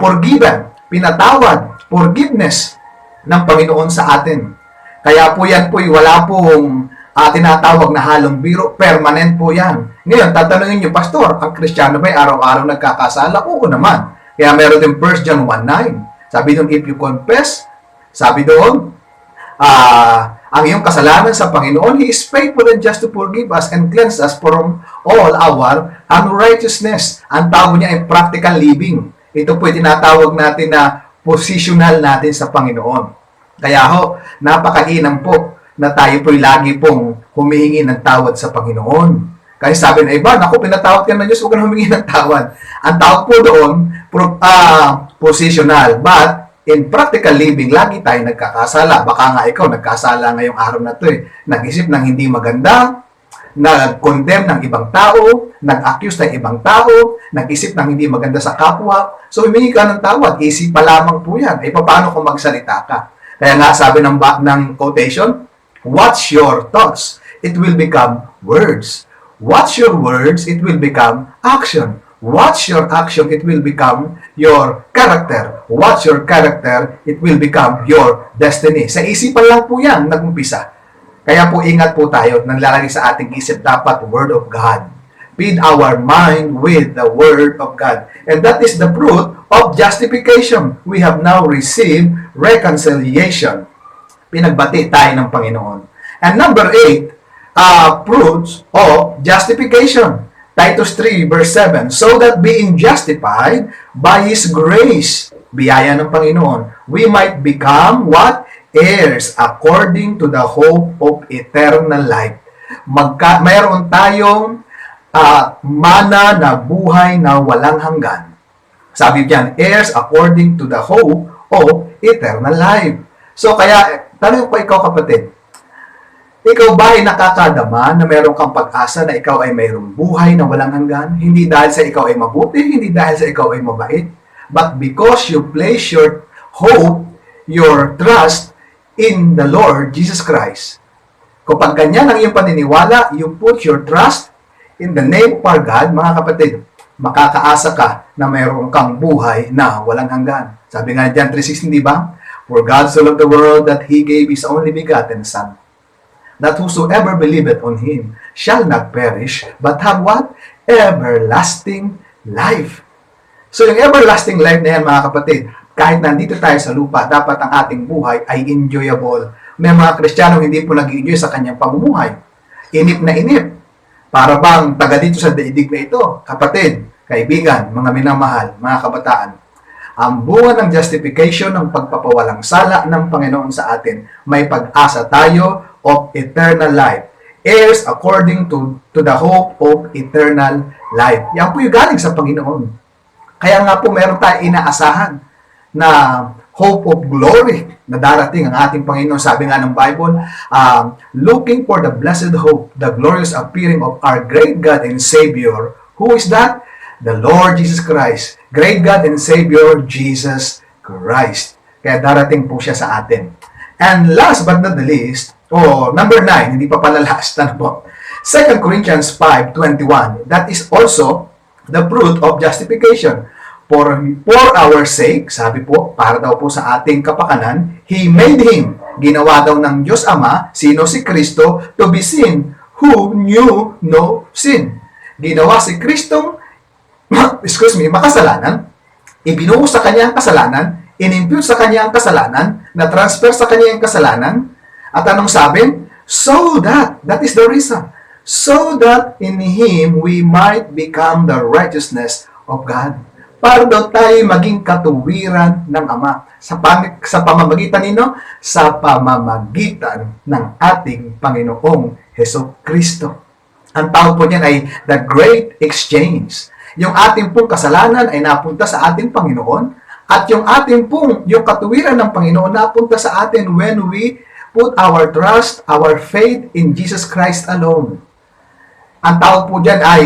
forgiven, pinatawad, forgiveness ng Panginoon sa atin. Kaya po yan po, wala pong tinatawag na halong biro, permanent po yan. Ngayon, tatanungin niyo, Pastor, ang Kristiyano ba ay araw-araw nagkakasala? Oo naman. Kaya meron din 1 John 1:9. Sabi doon, if you confess, sabi doon, ang iyong kasalanan sa Panginoon, He is faithful and just to forgive us and cleanse us from all our unrighteousness. Ang tawag niya ay practical living. Ito po ay tinatawag natin na positional natin sa Panginoon. Kaya ho, napakainam po na tayo po'y lagi pong humihingi ng tawad sa Panginoon. Kaya sabi na iba, naku, pinatawad ka ng Diyos, huwag ka na humingi ng tawad. Ang tawag po doon, positional. But, in practical living, lagi tayo nagkakasala. Baka nga ikaw, nagkasala ngayong araw na ito eh. Nag-isip ng hindi maganda, nag-condemn ng ibang tao, nag-accuse ng ibang tao, nag-isip ng hindi maganda sa kapwa. So, humingi ka ng tawad. Isip pa lamang po yan. Eh, paano kung magsalita ka? Kaya nga, sabi ng quotation, what's your thoughts? It will become words. What's your words? It will become action. What's your action? It will become your character. What's your character? It will become your destiny. Sa isipan lang po yan, nag-umpisa. Kaya po ingat po tayo, nanlalagay sa ating isip dapat Word of God. Feed our mind with the Word of God. And that is the fruit of justification. We have now received reconciliation. Pinagbati tayo ng Panginoon. And number 8, fruits of justification. Titus 3 verse 7, so that being justified by His grace, biyaya ng Panginoon, we might become what? Heirs according to the hope of eternal life. Mayroon tayong mana na buhay na walang hanggan. Sabi diyan, heirs according to the hope of eternal life. So kaya, tanong ko ikaw kapatid, ikaw ba ay nakakadama na meron kang pag-asa na ikaw ay mayroong buhay na walang hanggan? Hindi dahil sa ikaw ay mabuti, hindi dahil sa ikaw ay mabait, but because you place your hope, your trust in the Lord Jesus Christ. Kapag ganyan ang iyong paniniwala, you put your trust in the name of our God, mga kapatid, makakaasa ka na mayroon kang buhay na walang hanggan. Sabi nga John 3:16, di ba? For God so loved the world that He gave His only begotten Son, that whosoever believeth on Him shall not perish, but have what? Everlasting life. So yung everlasting life na yan, mga kapatid, kahit nandito tayo sa lupa, dapat ang ating buhay ay enjoyable. May mga Kristiyano hindi po nag-enjoy sa kanyang pamumuhay. Inip na inip. Para bang taga dito sa daigdig na ito, kapatid, kaibigan, mga minamahal, mga kabataan. Ang bunga ng justification ng pagpapawalang sala ng Panginoon sa atin, may pag-asa tayo of eternal life. Heirs according to the hope of eternal life. Yan po yung galing sa Panginoon. Kaya nga po meron tayong inaasahan na hope of glory na darating ang ating Panginoon. Sabi nga ng Bible, looking for the blessed hope, the glorious appearing of our great God and Savior. Who is that? The Lord Jesus Christ. Great God and Savior, Jesus Christ. Kaya darating po siya sa atin. And last but not the least, number 9, hindi pa pala last, ano po? 2 Corinthians 5:21, that is also the fruit of justification. For our sake, sabi po, para daw po sa ating kapakanan, He made Him. Ginawa daw ng Diyos Ama, sino si Kristo, to be sin, who knew no sin. Ginawa si Kristong, makasalanan, ibinuhos sa kanya ang kasalanan, inimpute sa kanya ang kasalanan, na-transfer sa kanya ang kasalanan, at anong sabi? So that is the reason, so that in Him we might become the righteousness of God. Para daw tayo maging katuwiran ng Ama. Sa pamamagitan nino? Sa pamamagitan ng ating Panginoong Hesus Kristo. Ang tawag po niyan ay the Great Exchange. Yung ating pong kasalanan ay napunta sa ating Panginoon, at yung ating pong, yung katuwiran ng Panginoon napunta sa atin when we put our trust, our faith in Jesus Christ alone. Ang tawag po dyan ay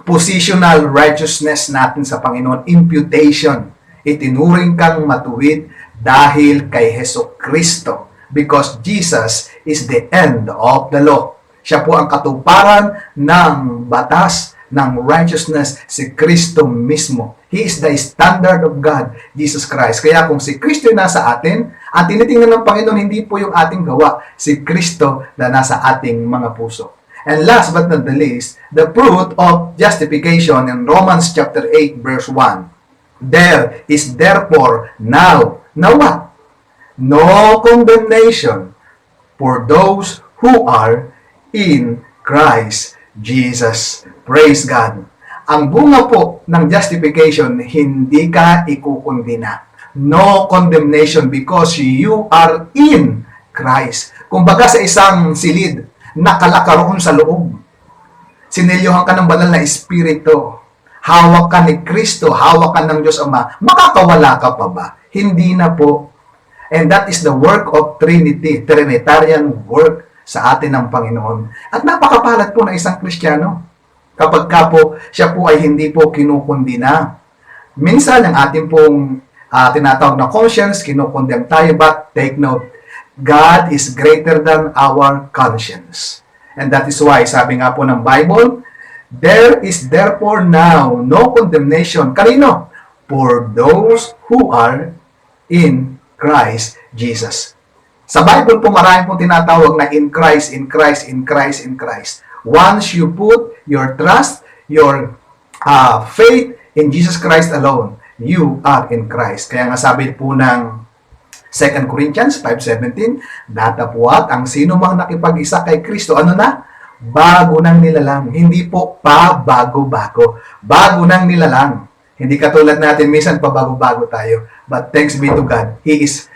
positional righteousness natin sa Panginoon, imputation. Itinuring kang matuwid dahil kay Hesus Kristo, because Jesus is the end of the law. Siya po ang katuparan ng batas, ng righteousness, si Kristo mismo. He is the standard of God, Jesus Christ. Kaya kung si Kristo yung nasa atin, at tinitingnan ng Panginoon, hindi po yung ating gawa, si Kristo na nasa ating mga puso. And last but not the least, the fruit of justification in Romans chapter 8 verse 1. There is therefore now what? No condemnation for those who are in Christ Jesus. Praise God. Ang bunga po ng justification, hindi ka ikukundina. No condemnation because you are in Christ. Kumbaga sa isang silid, nakalakaroon sa loob. Sinilyohan ka ng banal na espiritu. Hawak ka ni Kristo, hawak ka ng Diyos Ama. Makakawala ka pa ba? Hindi na po. And that is the work of Trinity, Trinitarian work sa atin ng Panginoon. At napakapalad po na isang Kristiyano. Kapag ka po, siya po ay hindi po kinukundina. Minsan, ang ating pong tinatawag na conscience, kinukondem tayo, but take note, God is greater than our conscience. And that is why, sabi nga po ng Bible, there is therefore now no condemnation. Kanino? For those who are in Christ Jesus. Sa Bible po marami pong tinatawag na in Christ, in Christ, in Christ, in Christ. Once you put your trust, your faith in Jesus Christ alone, you are in Christ. Kaya nga sabi po ng 2 Corinthians 5:17, datapwat ang sino mang nakipag-isa kay Kristo, ano na? Bago nang nilalang. Hindi po pa bago-bago. Bago nang nilalang. Hindi katulad natin, minsan pa bago-bago tayo. But thanks be to God, He is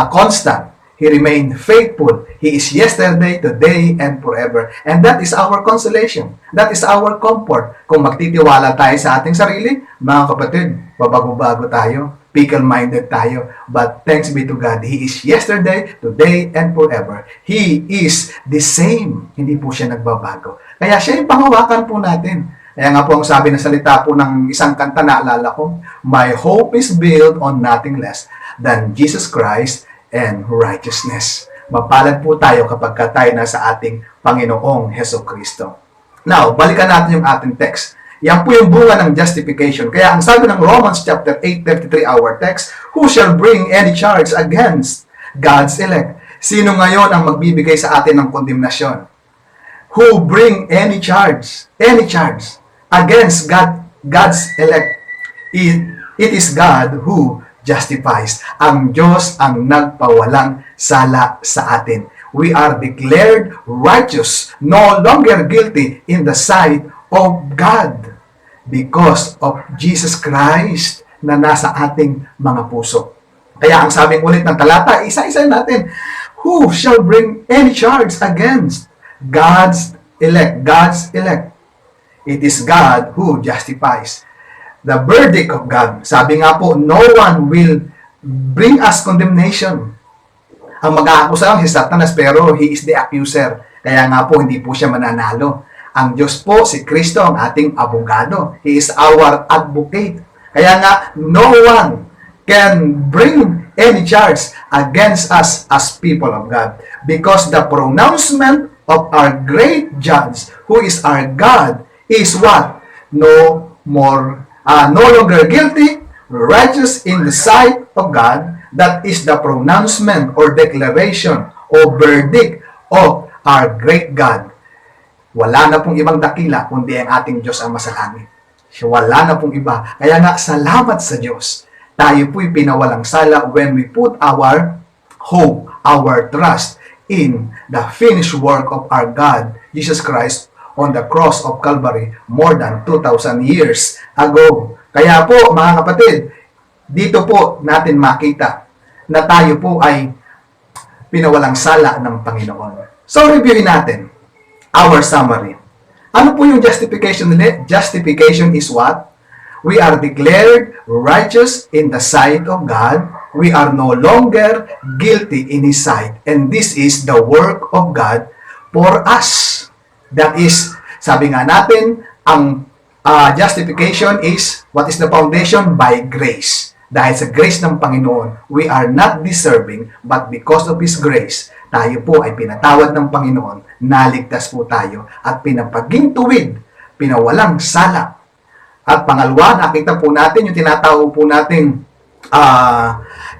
constant. He remained faithful. He is yesterday, today, and forever. And that is our consolation. That is our comfort. Kung magtitiwala tayo sa ating sarili, mga kapatid, babago-bago tayo. Fickle-minded tayo. But thanks be to God, He is yesterday, today, and forever. He is the same. Hindi po siya nagbabago. Kaya siya yung panghawakan po natin. Kaya nga po ang sabi ng salita po ng isang kanta na alala ko, my hope is built on nothing less than Jesus Christ and righteousness. Mapalad po tayo kapag tayo nasa ating Panginoong Hesus Kristo. Now, balikan natin yung ating text. Yan po yung bunga ng justification. Kaya ang sabi ng Romans chapter 8:33, our text, who shall bring any charge against God's elect? Sino ngayon ang magbibigay sa atin ng kondemnasyon? Who bring any charge against God's elect? It is God who justifies. Ang Diyos ang nagpawalang sala sa atin. We are declared righteous, no longer guilty in the sight of God because of Jesus Christ na nasa ating mga puso. Kaya ang sabing ulit ng talata, isa-isa natin, who shall bring any charge against God's elect? God's elect. It is God who justifies. The verdict of God. Sabi nga po, no one will bring us condemnation. Ang mag-aakusa lang si Satanas, pero he is the accuser. Kaya nga po, hindi po siya mananalo. Ang Diyos po, si Kristo, ang ating abogado. He is our advocate. Kaya nga, no one can bring any charge against us as people of God. Because the pronouncement of our great judge, who is our God, is what? No longer guilty, righteous in the sight of God. That is the pronouncement or declaration or verdict of our great God. Wala na pong ibang dakila kundi ang ating Diyos ang masalangit. Wala na pong iba. Kaya nga, salamat sa Diyos. Tayo po'y pinawalang sala when we put our hope, our trust in the finished work of our God, Jesus Christ, on the cross of Calvary more than 2,000 years ago. Kaya po, mga kapatid, dito po natin makita na tayo po ay pinawalang sala ng Panginoon. So, reviewin natin our summary. Ano po yung justification nila? Justification is what? We are declared righteous in the sight of God. We are no longer guilty in His sight. And this is the work of God for us. That is, sabi nga natin, ang justification is, what is the foundation? By grace. Dahil sa grace ng Panginoon, we are not deserving, but because of His grace, tayo po ay pinatawad ng Panginoon, naligtas po tayo, at pinapaging tuwid, pinawalang sala. At pangalawa, nakita po natin yung tinatawag po natin,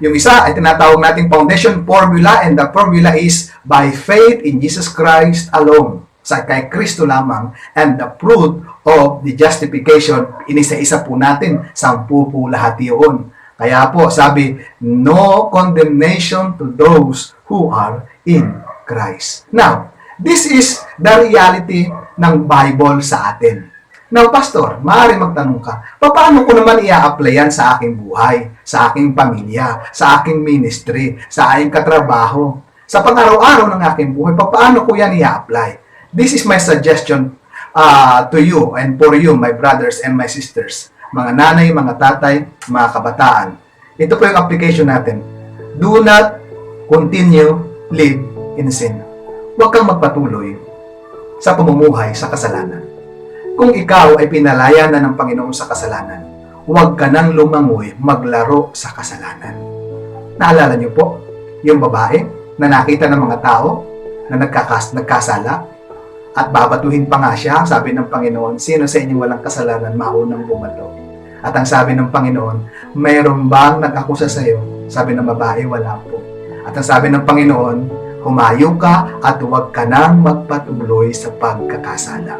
yung isa ay tinatawag nating foundation formula, and the formula is by faith in Jesus Christ alone. Sa kay Kristo lamang, and the fruit of the justification, inisa-isa po natin, 10 po lahat yun. Kaya po, sabi, no condemnation to those who are in Christ. Now, this is the reality ng Bible sa atin. Now, Pastor, maaari magtanong ka, paano ko naman i-apply yan sa aking buhay, sa aking pamilya, sa aking ministry, sa aking katrabaho, sa pang-araw-araw ng aking buhay, paano ko yan i-apply? This is my suggestion to you and for you, my brothers and my sisters, mga nanay, mga tatay, mga kabataan. Ito po yung application natin. Do not continue live in sin. Huwag kang magpatuloy sa pamumuhay sa kasalanan. Kung ikaw ay pinalaya na ng Panginoon sa kasalanan, huwag ka nang lumangoy maglaro sa kasalanan. Naalala niyo po, yung babae na nakita ng mga tao na nagkasala, at babatuhin pa nga siya, sabi ng Panginoon, sino sa inyong walang kasalanan maunang bumato? At ang sabi ng Panginoon, mayroon bang nag-akusa sa iyo? Sabi ng babae, wala po. At ang sabi ng Panginoon, humayo ka at huwag ka nang magpatuloy sa pagkakasala.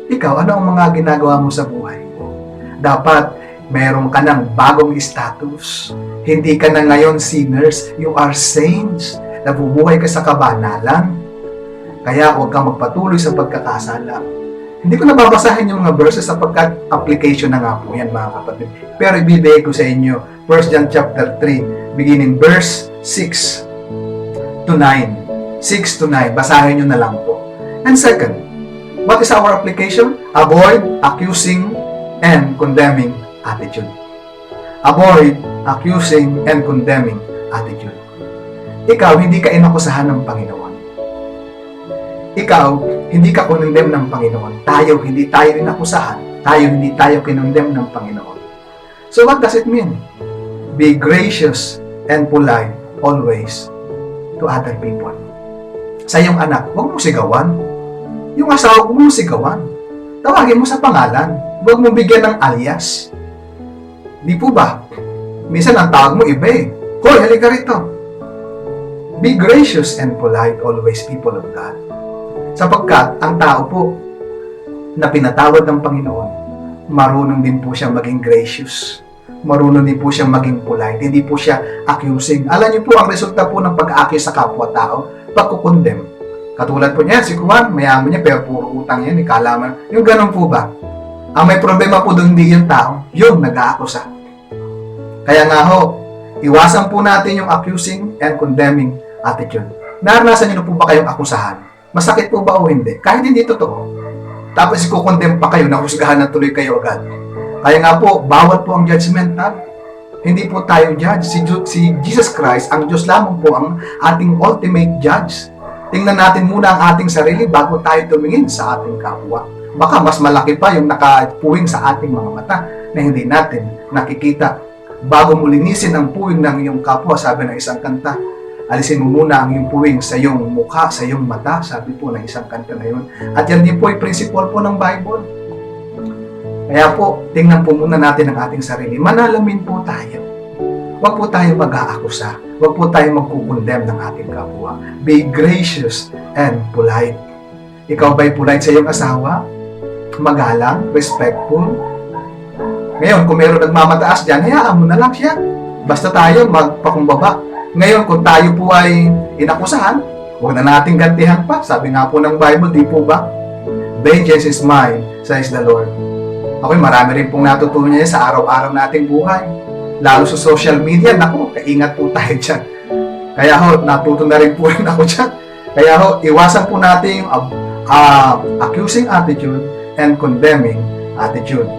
Ikaw, ano ang mga ginagawa mo sa buhay mo? Dapat mayroon ka ng bagong status. Hindi ka na ngayon sinners, you are saints. Nabubuhay ka sa kabanalan. Kaya huwag kang magpatuloy sa pagkakasala. Hindi ko nababasahin yung mga verses sapagkat application na nga po yan, mga kapatid. Pero ibibigay ko sa inyo 1 John chapter 3, beginning verse 6 to 9. 6 to 9. Basahin nyo na lang po. And second, what is our application? Avoid accusing and condemning attitude. Avoid accusing and condemning attitude. Ikaw, hindi ka inakusahan ng Panginoon. Ikaw, hindi ka kinondem ng Panginoon. Tayo, hindi tayo inakusahan. Tayo, hindi tayo kinondem ng Panginoon. So what does it mean? Be gracious and polite always to other people. Sa iyong anak, huwag mo sigawan. Yung asawa, huwag mo sigawan. Tawagin mo sa pangalan. Huwag mo bigyan ng alias. Di po ba? Minsan ang tawag mo iba eh. Hoy, halika rito. Be gracious and polite always, people of God. Sapagkat ang tao po na pinatawad ng Panginoon, marunong din po siya maging gracious. marunong din po siyang maging polite, hindi po siya accusing. Alam niyo po, ang resulta po ng pag-accuse sa kapwa-tao, pagkukondem. Katulad po niya, si Juan, mayaman niya, pero puro utang yan, ikalaman. Yung ganun po ba? Ang may problema po doon, hindi yung tao, yung nag-aakusa. Kaya nga ho, iwasan po natin yung accusing and condemning attitude. Naranasan niyo na po ba kayong akusahan? Masakit po ba o hindi? Kahit hindi totoo. Tapos ikukondem pa kayo, nahusgahan na tuloy kayo agad. Kaya nga po, bawal po ang judgmental. Hindi po tayo judge. Si Jesus Christ, ang Diyos lamang po ang ating ultimate judge. Tingnan natin muna ang ating sarili bago tayo tumingin sa ating kapwa. Baka mas malaki pa yung nakapuwing sa ating mga mata na hindi natin nakikita. Bago mo linisin ang puwing ng iyong kapwa, sabi ng isang kanta, alisin mo muna ang iyong puwing sa iyong mukha, sa iyong mata, sabi po ng isang kanta na yun. At yan din po ay principle po ng Bible. Kaya po, tingnan po muna natin ang ating sarili. Manalamin po tayo. Huwag po tayo mag-aakusa. Huwag po tayo magkukondem ng ating kapwa. Be gracious and polite. Ikaw ba'y polite sa iyong asawa? Magalang, respectful? Ngayon, kung mayroon nagmamataas dyan, hayaan mo na lang siya. Basta tayo magpakumbaba. Ngayon, kung tayo po ay inakusahan, huwag na natin gantihan pa. Sabi nga po ng Bible, di po ba? Vengeance is mine, says the Lord. Ako'y marami rin pong natutunan niya sa araw-araw nating buhay. Lalo sa social media, naku, kaingat po tayo dyan. Kaya ho, natuto na rin po rin ako dyan. Kaya ho, iwasan po natin yung accusing attitude and condemning attitude.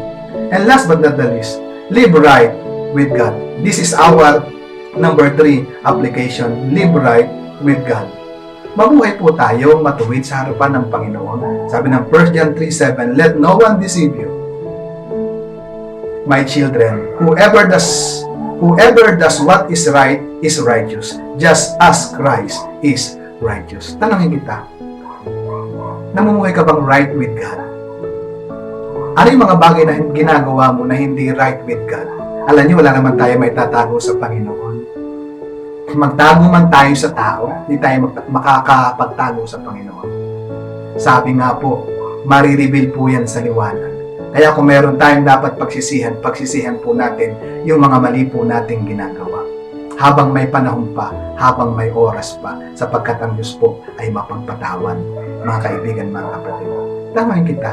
And last but not the least, live right with God. This is our number 3 application, live right with God. Mabuhay po tayo matuwid sa harapan ng Panginoon. Sabi ng 1 John 3:7, let no one deceive you. My children, whoever does what is right is righteous, just as Christ is righteous. Tanungin kita, namumuhay ka bang right with God? Ano yung mga bagay na ginagawa mo na hindi right with God? Alam niyo, wala naman tayo may tatago sa Panginoon. Magtago man tayo sa tao, hindi tayo makakapagtago sa Panginoon. Sabi nga po, marireveal po yan sa liwanag. Kaya kung meron tayong dapat pagsisihan po natin yung mga mali po nating ginagawa. Habang may panahon pa, habang may oras pa, sapagkat ang Diyos po ay mapagpatawan. Mga kaibigan, mga kapatid. Tamahin kita.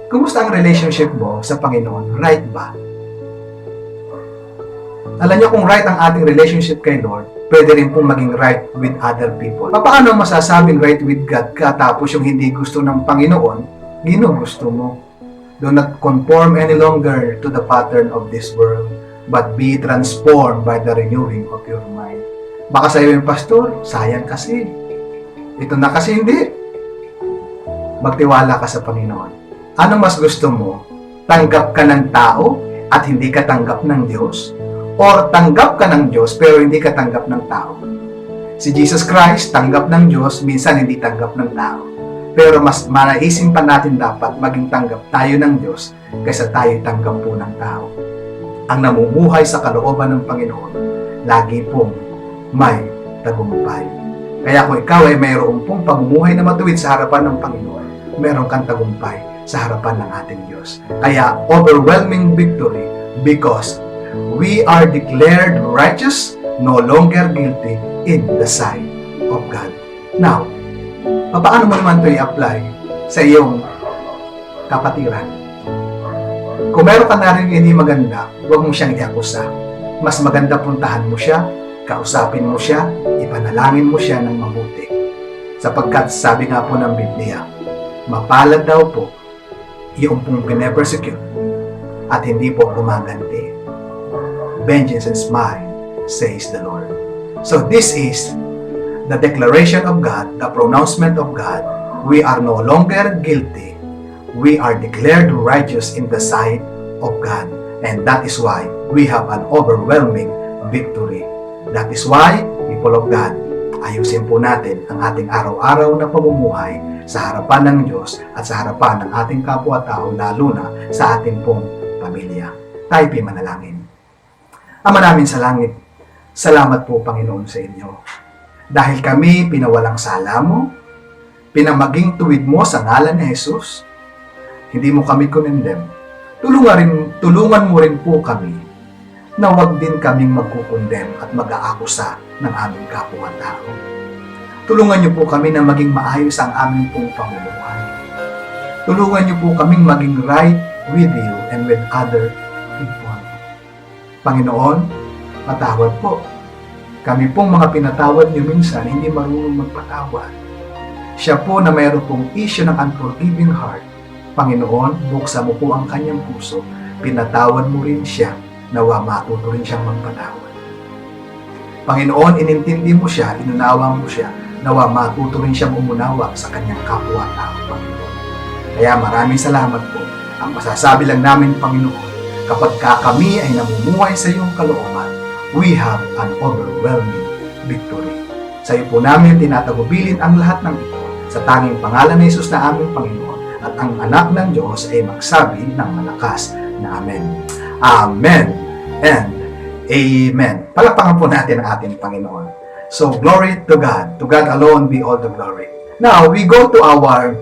Kumusta ang relationship mo sa Panginoon? Right ba? Alam niyo, kung right ang ating relationship kay Lord, pwede rin pong maging right with other people. Paano masasabing right with God ka tapos yung hindi gusto ng Panginoon, ginugusto mo? Do not conform any longer to the pattern of this world, but be transformed by the renewing of your mind. Baka sa'yo yung pastor, sayang kasi. Ito na kasi hindi. Magtiwala ka sa Panginoon. Ano mas gusto mo? Tanggap ka ng tao at hindi ka tanggap ng Diyos? Or tanggap ka ng Diyos pero hindi ka tanggap ng tao? Si Jesus Christ, tanggap ng Diyos, minsan hindi tanggap ng tao. Pero mas manaisin pa natin dapat maging tanggap tayo ng Diyos kaysa tayo tanggap po ng tao. Ang namumuhay sa kalooban ng Panginoon, lagi pong may tagumpay. Kaya kung ikaw ay mayroon pong pamumuhay na matuwid sa harapan ng Panginoon, meron kang tagumpay sa harapan ng ating Diyos. Kaya overwhelming victory because we are declared righteous, no longer guilty in the sight of God. Now, paano mo naman ito i-apply sa iyong kapatiran? Kung meron ka na rin hindi maganda, huwag mo siyang iakusa. Mas maganda puntahan mo siya, kausapin mo siya, ipanalangin mo siya ng mabuti. Sapagkat sabi nga po ng Biblia, mapalad daw po yung pong pine-persecute at hindi po gumaganti. Vengeance is mine, says the Lord. So this is the declaration of God, the pronouncement of God. We are no longer guilty. We are declared righteous in the sight of God. And that is why we have an overwhelming victory. That is why, people of God, ayusin po natin ang ating araw-araw na pamumuhay sa harapan ng Diyos at sa harapan ng ating kapwa-tao, lalo na sa ating pong pamilya. Tayo po'y manalangin. Ama namin sa langit, salamat po Panginoon sa inyo. Dahil kami pinawalang sala mo, pinamaging tuwid mo sa ngalan ni Jesus, hindi mo kami kunindem, tulungan mo rin po kami na huwag din kaming magkukondem at mag-aakusa ng aming kapwa-tao. Tulungan niyo po kami na maging maayos ang aming pong pamumuhay. Tulungan niyo po kaming maging right with you and with other people. Panginoon, patawad po. Kami pong mga pinatawad niyo minsan, hindi marunong magpatawad. Siya po na mayroon pong issue ng unforgiving heart. Panginoon, buksan mo po ang kanyang puso. Pinatawad mo rin siya. Nawa matuto rin siyang magpatawad. Panginoon, inintindi mo siya, inunawa mo siya. Nawa matuto rin siyang umunawa sa kanyang kapwa-tao, Panginoon. Kaya maraming salamat po. Ang masasabi lang namin, Panginoon, kapag kami ay namumuhay sa iyong kalooban, we have an overwhelming victory. Sa iyo po namin tinatagubilin ang lahat ng ito sa tanging pangalan ni Jesus na aming Panginoon at ang anak ng Diyos ay magsabi ng malakas na Amen. Amen and Amen. Palakpakan po natin ang ating Panginoon. So, glory to God. To God alone be all the glory. Now, we go to our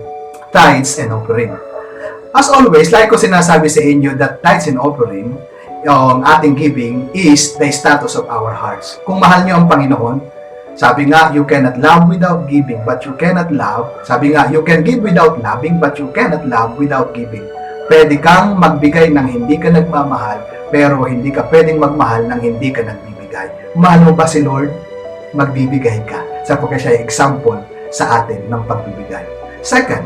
tithes and offering. As always, like ko sinasabi sa inyo that tithes and offering, yung ating giving is the status of our hearts. Kung mahal nyo ang Panginoon, sabi nga, you cannot love without giving, but you cannot love. Sabi nga, you can give without loving, but you cannot love without giving. Pwede kang magbigay ng hindi ka nagmamahal, pero hindi ka pwedeng magmahal ng hindi ka nagbibigay. Mahal mo ba si Lord? Magbibigay ka. Sapagkat siya ay example sa atin ng pagbibigay. Second,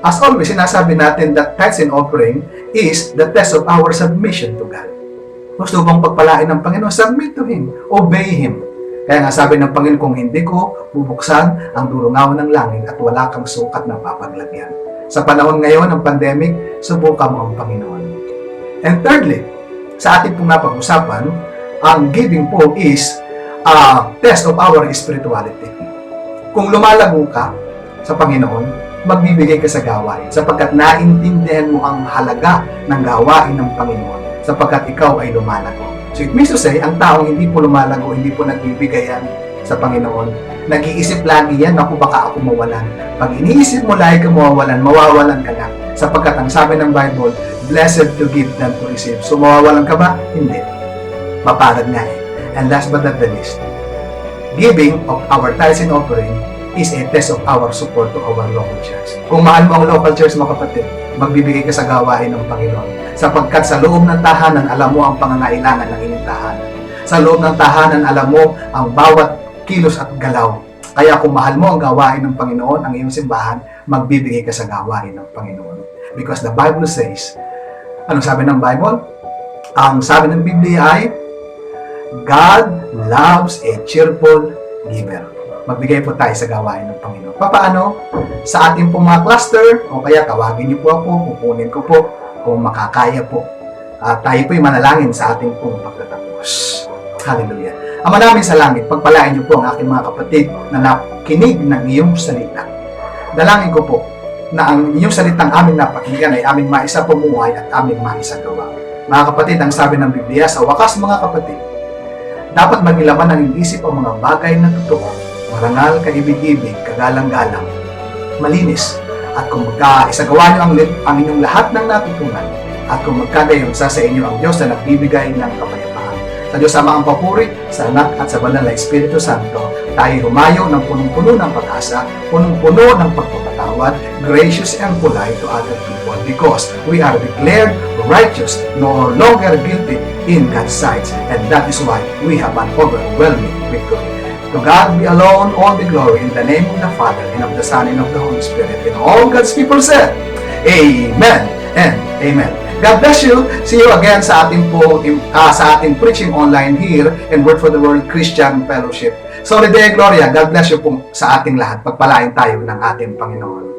as always, sinasabi natin that tithes and offering is the test of our submission to God. Gusto bang pagpalain ng Panginoon? Submit to Him. Obey Him. Kaya nga sabi ng Panginoon, kung hindi ko bubuksan ang durungaw ng langit at wala kang sukat na papaglagyan. Sa panahon ngayon ng pandemic, subukan mo ang Panginoon. And thirdly, sa ating pong napag-usapan, ang giving po is a test of our spirituality. Kung lumalago ka sa Panginoon, magbibigay ka sa gawain sapagkat naintindihan mo ang halaga ng gawain ng Panginoon sapagkat ikaw ay lumalago. So it means to say, ang taong hindi po lumalago, hindi po nagbibigay yan sa Panginoon, nag-iisip lagi yan, naku baka ako mawalan. Pag iniisip mo lagi ka mawawalan ka na. Sapagkat ang sabi ng Bible, blessed to give than to receive. So mawawalan ka ba? Hindi. Mapalad nga eh. And last but not the least, giving of our tithes and offering is a test of our support to our local church. Kung mahal mo ang local church, mga kapatid, magbibigay ka sa gawain ng Panginoon. Sapagkat sa loob ng tahanan, alam mo ang pangangailangan ng inyong tahanan. Sa loob ng tahanan, alam mo ang bawat kilos at galaw. Kaya kung mahal mo ang gawain ng Panginoon, ang iyong simbahan, magbibigay ka sa gawain ng Panginoon. Because the Bible says, anong sabi ng Bible? Ang sabi ng Biblia ay, God loves a cheerful giver. Magbigay po tayo sa gawain ng Panginoon. Paano? Sa ating pong mga cluster, o kaya tawagin niyo po ako, kukunin ko po, kung makakaya po. Tayo po'y manalangin sa ating pong pagtatapos. Hallelujah. Ama namin sa langit, pagpalain niyo po ang aking mga kapatid na nakinig ng iyong salita. Dalangin ko po na ang inyong salitang aming napakinggan ay aming maisapumuhay at aming maisagawa. Mga kapatid, ang sabi ng Biblia, sa wakas mga kapatid, dapat magilaman ng isip ang mga bagay na totoo, marangal, kaibig-ibig, kagalang-galang, malinis, at kung magkaisagawa niyo ang inyong lahat ng natutunan, at kung magkagayon sa inyo ang Diyos na nagbibigay ng kapayapaan. Sa Diyos Ama ang papuri, sa Anak at sa Banal na Espiritu Santo, tayo humayo ng punong-puno ng pag-asa, punong-puno ng pagpapatawad, gracious and polite to other people, because we are declared righteous, no longer guilty in God's sight, and that is why we have an overwhelming victory. To God be alone all the glory in the name of the Father, and of the Son, and of the Holy Spirit. And all God's people said, Amen and Amen. God bless you. See you again sa ating preaching online here in Word for the World Christian Fellowship. Soli Deo Gloria. God bless you po sa ating lahat. Pagpalain tayo ng ating Panginoon.